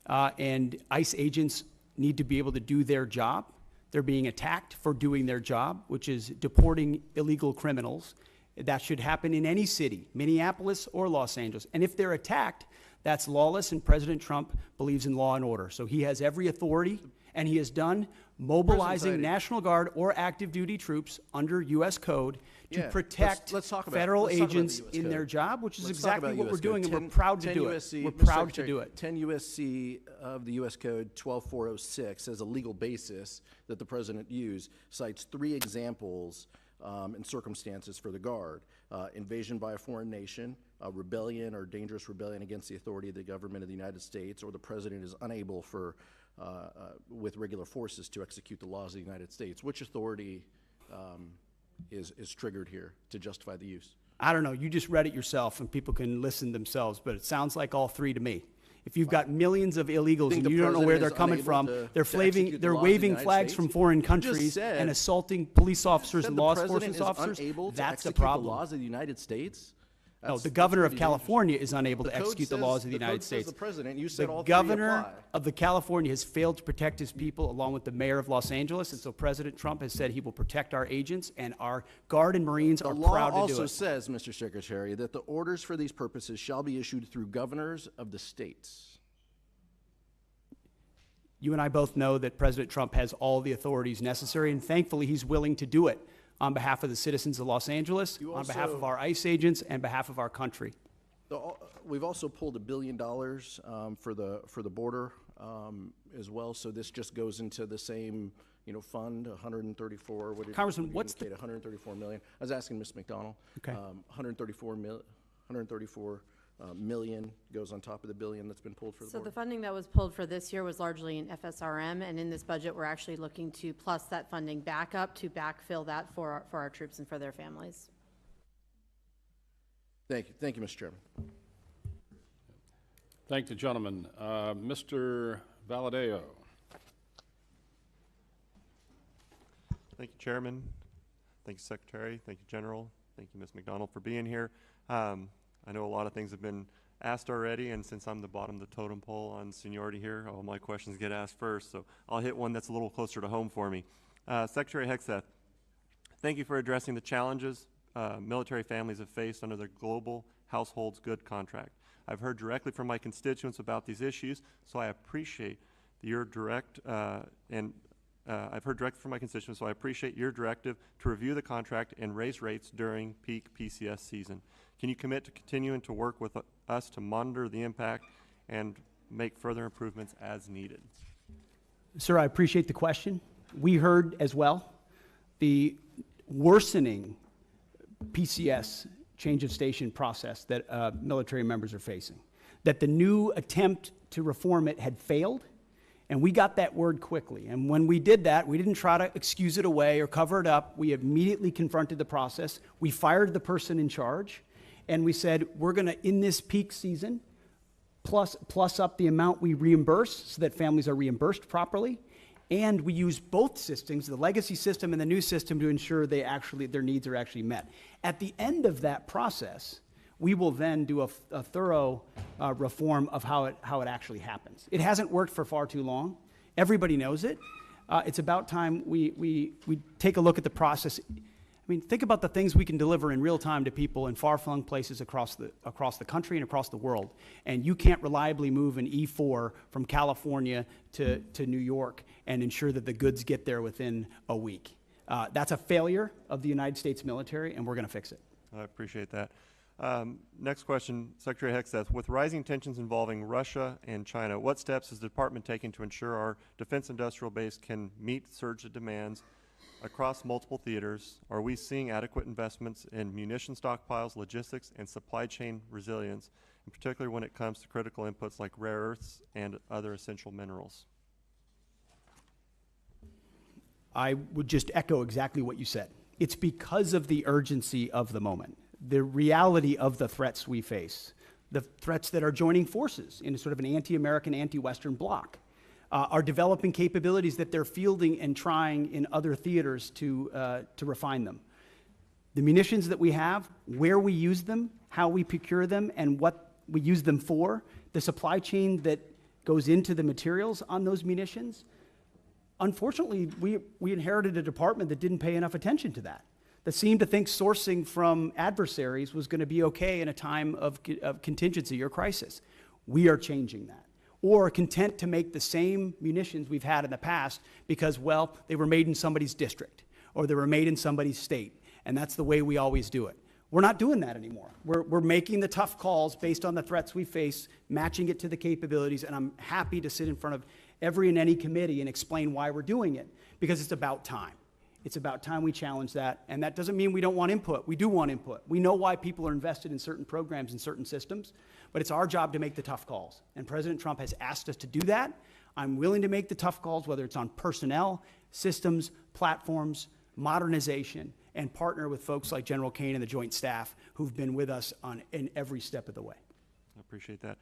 and ICE agents need to be able to do their job. They're being attacked for doing their job, which is deporting illegal criminals. That should happen in any city, Minneapolis or Los Angeles. And if they're attacked, that's lawless, and President Trump believes in law and order. So he has every authority, and he has done mobilizing National Guard or active duty troops under U.S. code to protect federal agents in their job, which is exactly what we're doing, and we're proud to do it. We're proud to do it. 10 U.S.C. of the U.S. Code 12406 as a legal basis that the President used cites 3 examples and circumstances for the Guard: invasion by a foreign nation, rebellion or dangerous rebellion against the authority of the government of the United States, or the President is unable with regular forces to execute the laws of the United States. Which authority is triggered here to justify the use? I don't know. You just read it yourself, and people can listen themselves, but it sounds like all 3 to me. If you've got millions of illegals and you don't know where they're coming from, they're waving flags from foreign countries and assaulting police officers and law enforcement officers, that's the problem. The laws of the United States? No, the governor of California is unable to execute the laws of the United States. The President, you said all The 3 governor apply. of the California has failed to protect his people, along with the mayor of Los Angeles, and so President Trump has said he will protect our agents, and our Guard and Marines are proud to do it. The law also says, Mr. Secretary, that the orders for these purposes shall be issued through governors of the states. You and I both know that President Trump has all the authorities necessary, and thankfully he's willing to do it on behalf of the citizens of Los Angeles, on behalf of our ICE agents, and behalf of our country. We've also pulled $1 billion for the border as well, so this just goes into the same fund, 134. What did Congressman, what's the 134 million? I was asking Ms. McDonald. Okay. 134 million goes on top of the billion that's been pulled for the So board? the funding that was pulled for this year was largely in FSRM, and in this budget, we're actually looking to plus that funding back up to backfill that for our troops and for their families. Thank you. Thank you, Mr. Chairman. Thank the gentleman. Mr. Valadeo. Thank you, Chairman. Thank you, Secretary. Thank you, General. Thank you, Ms. McDonald, for being here. I know a lot of things have been asked already, and since I'm the bottom of the totem pole on seniority here, all my questions get asked first, so I'll hit one that's a little closer to home for me. Secretary Hegseth, thank you for addressing the challenges military families have faced under the Global Households Good Contract. I've heard directly from my constituents about these issues, so I appreciate your I've heard directly from my constituents, so I appreciate your directive to review the contract and raise rates during peak PCS season. Can you commit to continuing to work with us to monitor the impact and make further improvements as needed? Sir, I appreciate the question. We heard as well the worsening PCS, change of station process, that military members are facing, that the new attempt to reform it had failed, and we got that word quickly. And when we did that, we didn't try to excuse it away or cover it up. We immediately confronted the process. We fired the person in charge, and we said, we're going to, in this peak season, plus up the amount we reimburse so that families are reimbursed properly. And we use both systems, the legacy system and the new system, to ensure their needs are actually met. At the end of that process, we will then do a thorough reform of how it actually happens. It hasn't worked for far too long. Everybody knows it. It's about time we take a look at the process. I mean, think about the things we can deliver in real time to people in far-flung places across the country and across the world. And you can't reliably move an E4 from California to New York and ensure that the goods get there within a week. That's a failure of the United States military, and we're going to fix it. I appreciate that. Next question, Secretary Hegseth. With rising tensions involving Russia and China, what steps is the department taking to ensure our defense industrial base can meet surge of demands across multiple theaters? Are we seeing adequate investments in munition stockpiles, logistics, and supply chain resilience, in particular when it comes to critical inputs like rare earths and other essential minerals? I would just echo exactly what you said. It's because of the urgency of the moment, the reality of the threats we face, the threats that are joining forces in sort of an anti-American, anti-Western bloc, are developing capabilities that they're fielding and trying in other theaters to refine them. The munitions that we have, where we use them, how we procure them, and what we use them for, the supply chain that goes into the materials on those munitions. Unfortunately, we inherited a department that didn't pay enough attention to that seemed to think sourcing from adversaries was going to be okay in a time of contingency or crisis. We are changing that. Or content to make the same munitions we've had in the past because, well, they were made in somebody's district or they were made in somebody's state, and that's the way we always do it. We're not doing that anymore. We're making the tough calls based on the threats we face, matching it to the capabilities, and I'm happy to sit in front of every and any committee and explain why we're doing it, because it's about time. It's about time we challenge that, and that doesn't mean we don't want input. We do want input. We know why people are invested in certain programs and certain systems, but it's our job to make the tough calls, and President Trump has asked us to do that. I'm willing to make the tough calls, whether it's on personnel, systems, platforms, modernization, and partner with folks like General Caine and the Joint Staff who've been with us in every step of the way. I appreciate that.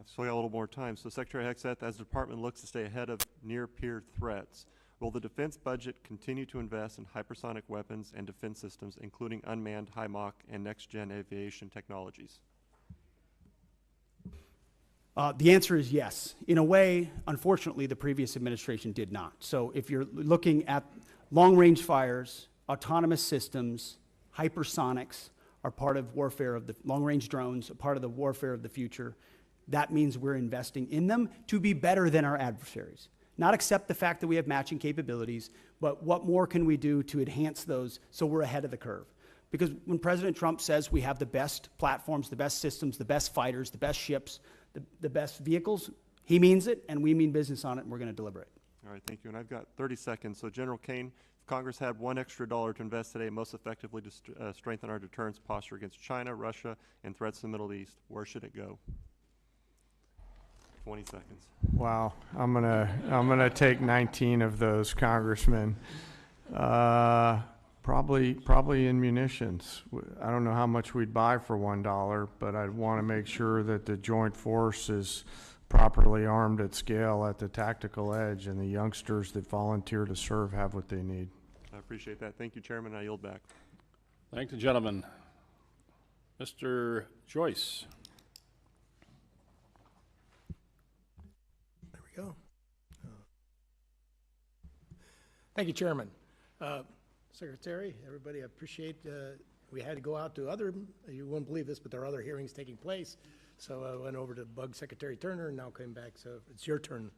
So we got a little more time. So Secretary Hegseth, as the department looks to stay ahead of near-peer threats, will the defense budget continue to invest in hypersonic weapons and defense systems, including unmanned, high Mach, and next-gen aviation technologies? The answer is yes. In a way, unfortunately, the previous administration did not. So if you're looking at long-range fires, autonomous systems, hypersonics are part of warfare of the long-range drones, a part of the warfare of the future. That means we're investing in them to be better than our adversaries. Not accept the fact that we have matching capabilities, but what more can we do to enhance those so we're ahead of the curve? Because when President Trump says we have the best platforms, the best systems, the best fighters, the best ships, the best vehicles, he means it, and we mean business on it, and we're going to deliver it. I All right, thank you. And I've got 30 seconds. So General Caine, if Congress had $1 extra to invest today most effectively to strengthen our deterrence posture against China, Russia, and threats in the Middle East, where should it go? 20 seconds. Wow, I'm gonna take 19 of those, Congressman. Probably in munitions. I don't know how much we'd buy for $1, but I'd want to make sure that the joint force is properly armed at scale at the tactical edge, and the youngsters that volunteer to serve have what they need. I appreciate that. Thank you, Chairman. I yield back. Thank the gentleman. Mr. Joyce. There we go. Thank you, Chairman. Secretary, everybody, I appreciate, we had to go out to other, you wouldn't believe this, but there are other hearings taking place. So I went over to bug Secretary Turner and now came back, so it's your turn.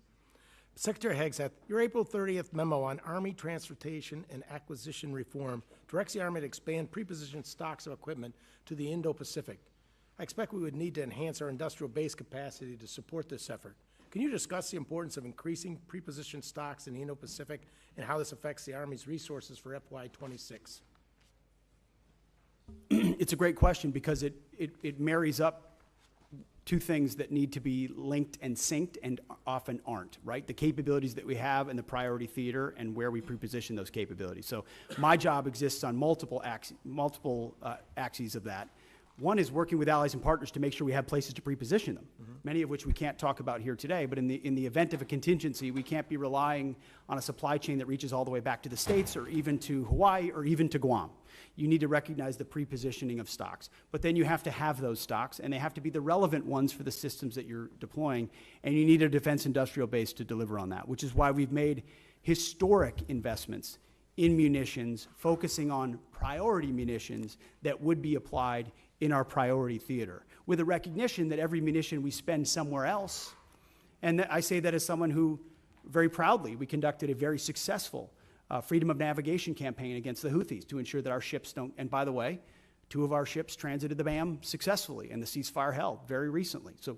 Secretary Hegseth, your April 30th memo on Army transportation and acquisition reform directs the Army to expand prepositioned stocks of equipment to the Indo-Pacific. I expect we would need to enhance our industrial base capacity to support this effort. Can you discuss the importance of increasing prepositioned stocks in the Indo-Pacific and how this affects the Army's resources for FY26? It's a great question because it marries up two things that need to be linked and synced and often aren't, right? The capabilities that we have in the priority theater and where we preposition those capabilities. So my job exists on multiple axes of that. One is working with allies and partners to make sure we have places to preposition them, many of which we can't talk about here today, but in the event of a contingency, we can't be relying on a supply chain that reaches all the way back to the States or even to Hawaii or even to Guam. You need to recognize the prepositioning of stocks, but then you have to have those stocks, and they have to be the relevant ones for the systems that you're deploying, and you need a defense industrial base to deliver on that, which is why we've made historic investments in munitions, focusing on priority munitions that would be applied in our priority theater, with a recognition that every munition we spend somewhere else, and I say that as someone who, very proudly, we conducted a very successful freedom of navigation campaign against the Houthis to ensure that our ships don't, and by the way, 2 of our ships transited the BAM successfully, and the ceasefire held very recently. So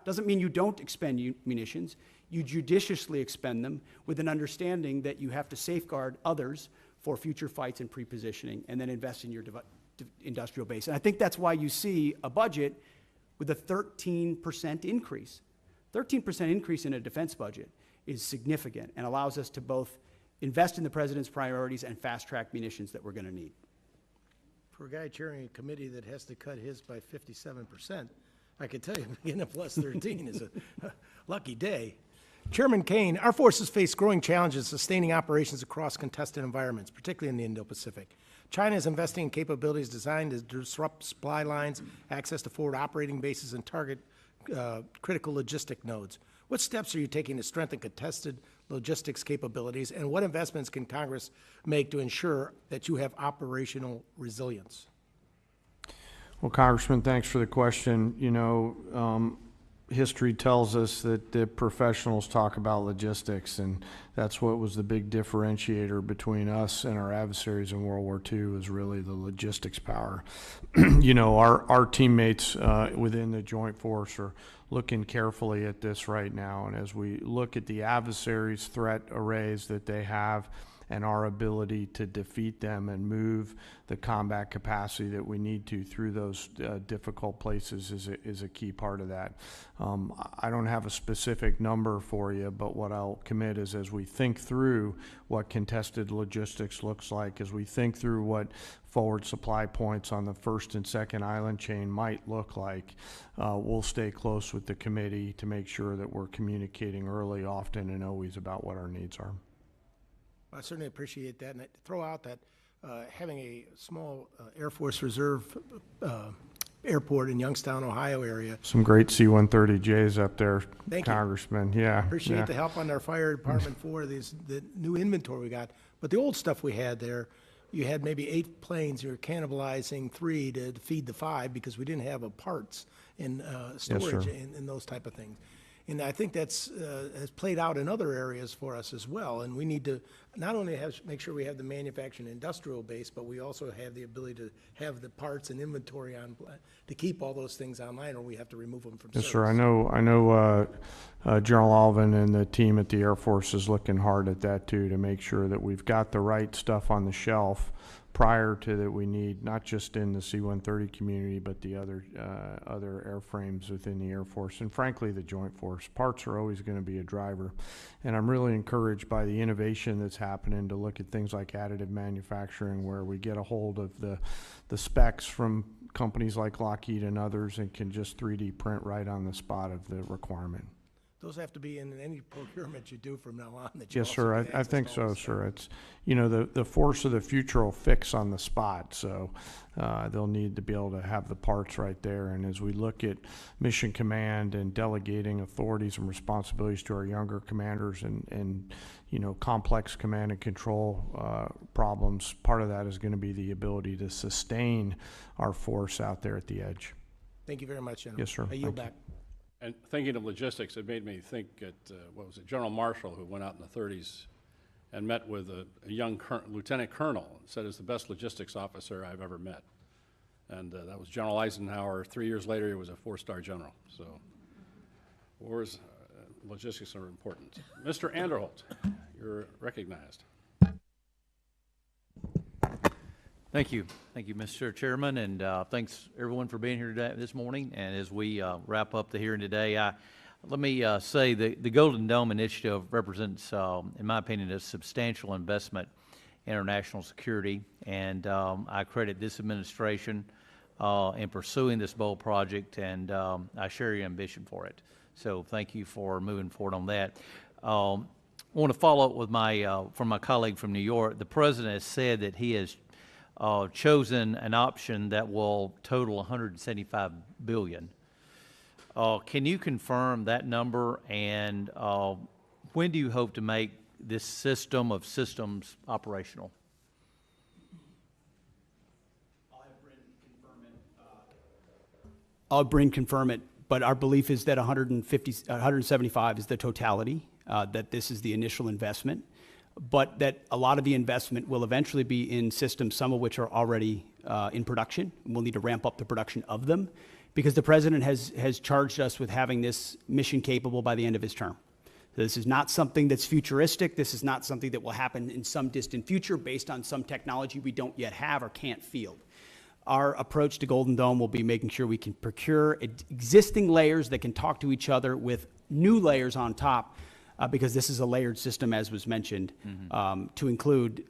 doesn't mean you don't expend munitions, you judiciously expend them with an understanding that you have to safeguard others for future fights and prepositioning, and then invest in your industrial base. And I think that's why you see a budget with a 13% increase. 13% increase in a defense budget is significant and allows us to both invest in the president's priorities and fast-track munitions that we're going to need. For a guy chairing a committee that has to cut his by 57%, I can tell you getting a plus 13 is a lucky day. Chairman Caine, our forces face growing challenges sustaining operations across contested environments, particularly in the Indo-Pacific. China is investing in capabilities designed to disrupt supply lines, access to forward operating bases, and target critical logistic nodes. What steps are you taking to strengthen contested logistics capabilities, and what investments can Congress make to ensure that you have operational resilience? Well, Congressman, thanks for the question. You know, history tells us that the professionals talk about logistics, and that's what was the big differentiator between us and our adversaries in World War II, is really the logistics power. You know, our teammates within the Joint Force are looking carefully at this right now, and as we look at the adversaries' threat arrays that they have and our ability to defeat them and move the combat capacity that we need to through those difficult places is a key part of that. I don't have a specific number for you, but what I'll commit is, as we think through what contested logistics looks like, as we think through what forward supply points on the first and second island chain might look like, we'll stay close with the committee to make sure that we're communicating early, often, and always about what our needs are. I certainly appreciate that, and I throw out that having a small Air Force Reserve airport in Youngstown, Ohio area. Some great C-130Js up there, Thank you. Congressman. Yeah. Appreciate the help on our fire department for the new inventory we got. But the old stuff we had there, you had maybe 8 planes. You were cannibalizing 3 to feed the 5 because we didn't have parts in storage and those type of things. And I think that's has played out in other areas for us as well. And we need to not only make sure we have the manufacturing industrial base, but we also have the ability to have the parts and inventory on to keep all those things online, or we have to remove them from Yes, service. sir. I know General Alvin and the team at the Air Force is looking hard at that too, to make sure that we've got the right stuff on the shelf prior to that we need, not just in the C-130 community, but the other airframes within the Air Force, and frankly, the Joint Force. Parts are always going to be a driver, and I'm really encouraged by the innovation that's happening to look at things like additive manufacturing, where we get a hold of the specs from companies like Lockheed and others and can just 3D print right on the spot of the requirement. Those have to be in any procurement you do from now on. That you Yes, also sir. get I access think to all so, this stuff. sir. It's, you know, the force of the future will fix on the spot, so they'll need to be able to have the parts right there. And as we look at mission command and delegating authorities and responsibilities to our younger commanders and you know, complex command and control problems, part of that is going to be the ability to sustain our force out there at the edge. Thank you very much, General. Yes, sir. I yield Thank you. back. And thinking of logistics, it made me think at, what was it, General Marshall, who went out in the 30s and met with a young lieutenant colonel, and said it's the best logistics officer I've ever met. And that was General Eisenhower. 3 years later, he was a 4-star general. So wars, logistics are important. Mr. Anderholt, you're recognized. Thank you, Mr. Chairman, and thanks everyone for being here today, this morning. And as we wrap up the hearing today, let me say the Golden Dome Initiative represents, in my opinion, a substantial investment in our national security, and I credit this administration in pursuing this bold project, and I share your ambition for it. So thank you for moving forward on that. I want to follow up with from my colleague from New York. The President has said that he has chosen an option that will total $175 billion. Can you confirm that number, and when do you hope to make this system of systems operational? I'll have Bryn confirm it, but our belief is that 175 is the totality, that this is the initial investment, but that a lot of the investment will eventually be in systems, some of which are already in production. We'll need to ramp up the production of them because the President has charged us with having this mission capable by the end of his term. So this is not something that's futuristic. This is not something that will happen in some distant future based on some technology we don't yet have or can't field. Our approach to Golden Dome will be making sure we can procure existing layers that can talk to each other with new layers on top, because this is a layered system, as was mentioned, to include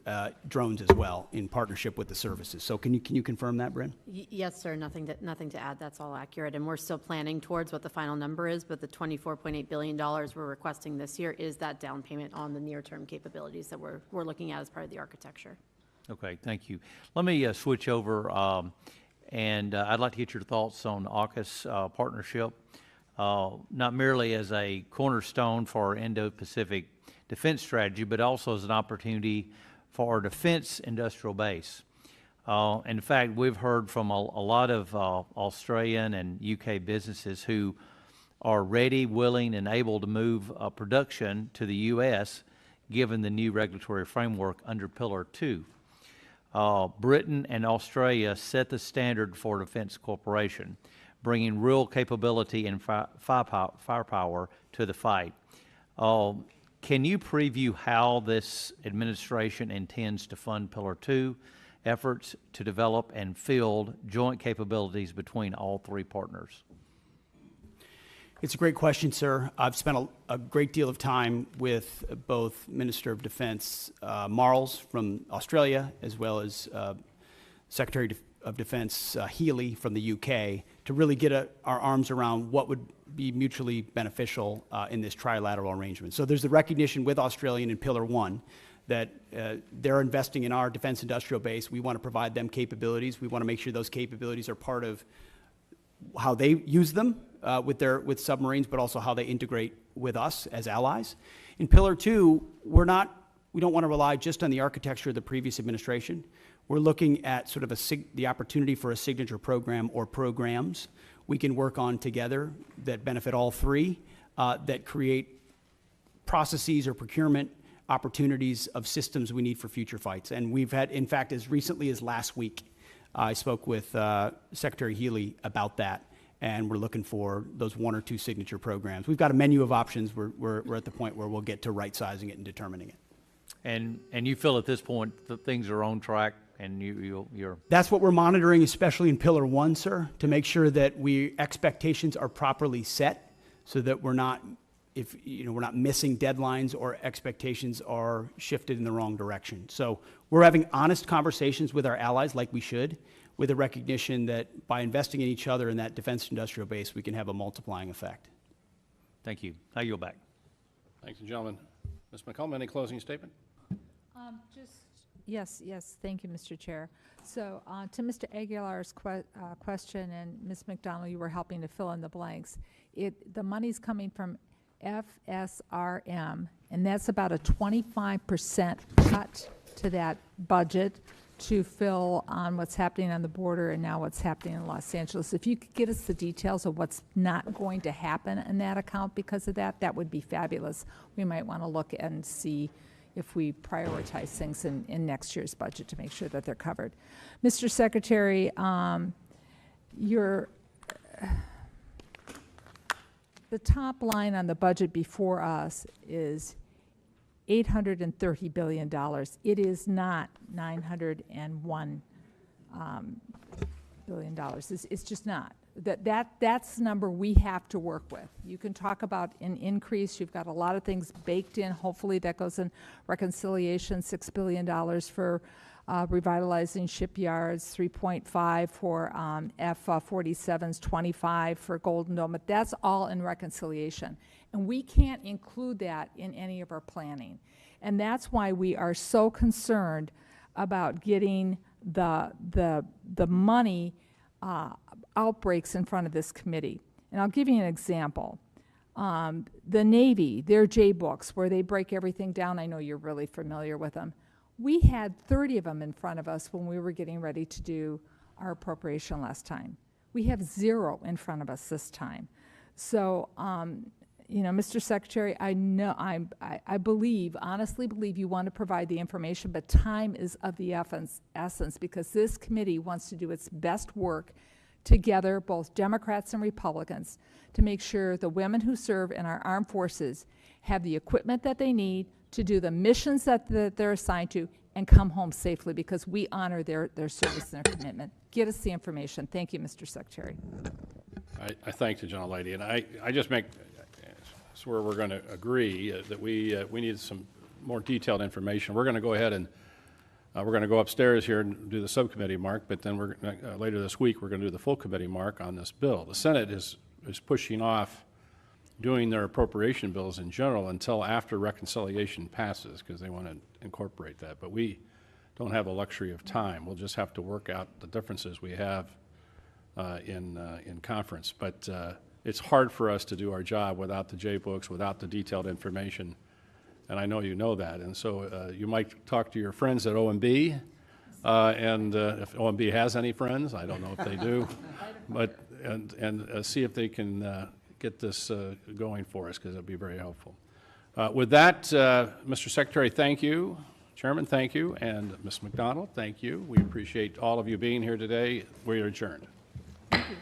drones as well in partnership with the services. So can you confirm that, Bryn? Yes, sir. Nothing to add. That's all accurate. And we're still planning towards what the final number is, but the $24.8 billion we're requesting this year is that down payment on the near-term capabilities that we're looking at as part of the architecture. Okay, thank you. Let me switch over, and I'd like to get your thoughts on AUKUS partnership. Not merely as a cornerstone for our Indo-Pacific defense strategy, but also as an opportunity for our defense industrial base. In fact, we've heard from a lot of Australian and UK businesses who are ready, willing, and able to move production to the U.S. given the new regulatory framework under Pillar 2. Britain and Australia set the standard for defense cooperation, bringing real capability and firepower to the fight. Can you preview how this administration intends to fund Pillar 2 efforts to develop and field joint capabilities between all three partners? It's a great question, sir. I've spent a great deal of time with both Minister of Defense Marles from Australia, as well as Secretary of Defense Healy from the UK, to really get our arms around what would be mutually beneficial in this trilateral arrangement. So there's the recognition with Australia in Pillar 1 that they're investing in our defense industrial base. We want to provide them capabilities. We want to make sure those capabilities are part of how they use them with submarines, but also how they integrate with us as allies. In Pillar 2, we don't want to rely just on the architecture of the previous administration. We're looking at sort of the opportunity for a signature program or programs we can work on together that benefit all three, that create processes or procurement opportunities of systems we need for future fights. And we've had, in fact, as recently as last week, I spoke with Secretary Healy about that, and we're looking for those 1 or 2 signature programs. We've got a menu of options. We're at the point where we'll get to right-sizing it and determining it. And you feel at this point that things are on track and you're... That's what we're monitoring, especially in Pillar 1, sir, to make sure that expectations are properly set so that we're not missing deadlines or expectations are shifted in the wrong direction. So we're having honest conversations with our allies like we should, with a recognition that by investing in each other in that defense industrial base, we can have a multiplying effect. Thank you. I yield back. Thank you, gentlemen. Ms. McCollum, any closing statement? Yes, thank you, Mr. Chair. So to Mr. Aguilar's question, and Ms. McDonald, you were helping to fill in the blanks. The money's coming from FSRM, and that's about a 25% cut to that budget to fill on what's happening on the border and now what's happening in Los Angeles. If you could get us the details of what's not going to happen in that account because of that, that would be fabulous. We might want to look and see if we prioritize things in next year's budget to make sure that they're covered. Mr. Secretary, the top line on the budget before us is $830 billion. It is not $901 billion. It's just not. That's the number we have to work with. You can talk about an increase. You've got a lot of things baked in. Hopefully that goes in reconciliation, $6 billion for revitalizing shipyards, 3.5 for F-47s, 25 for Golden Dome, but that's all in reconciliation. And we can't include that in any of our planning. And that's why we are so concerned about getting the money outbreaks in front of this committee. And I'll give you an example. The Navy, their J-books, where they break everything down, I know you're really familiar with them. We had 30 of them in front of us when we were getting ready to do our appropriation last time. We have 0 in front of us this time. So, Mr. Secretary, I believe, honestly believe you want to provide the information, but time is of the essence because this committee wants to do its best work together, both Democrats and Republicans, to make sure the women who serve in our armed forces have the equipment that they need to do the missions that they're assigned to and come home safely because we honor their service and their commitment. Get us the information. Thank you, Mr. Secretary. I thank the gentlelady, and I just make where we're going to agree that we need some more detailed information. We're going to go ahead and we're going to go upstairs here and do the subcommittee mark, but then we're later this week we're going to do the full committee mark on this bill. The Senate is pushing off doing their appropriation bills in general until after reconciliation passes because they want to incorporate that. But we don't have a luxury of time. We'll just have to work out the differences we have in conference. But it's hard for us to do our job without the J-books, without the detailed information, and I know you know that. And so you might talk to your friends at OMB, and if OMB has any friends, I don't know if they do, but and see if they can get this going for us because it would be very helpful. With that, Mr. Secretary, thank you. Chairman, thank you. And Ms. McDonald, thank you. We appreciate all of you being here today. We are adjourned. Thank you.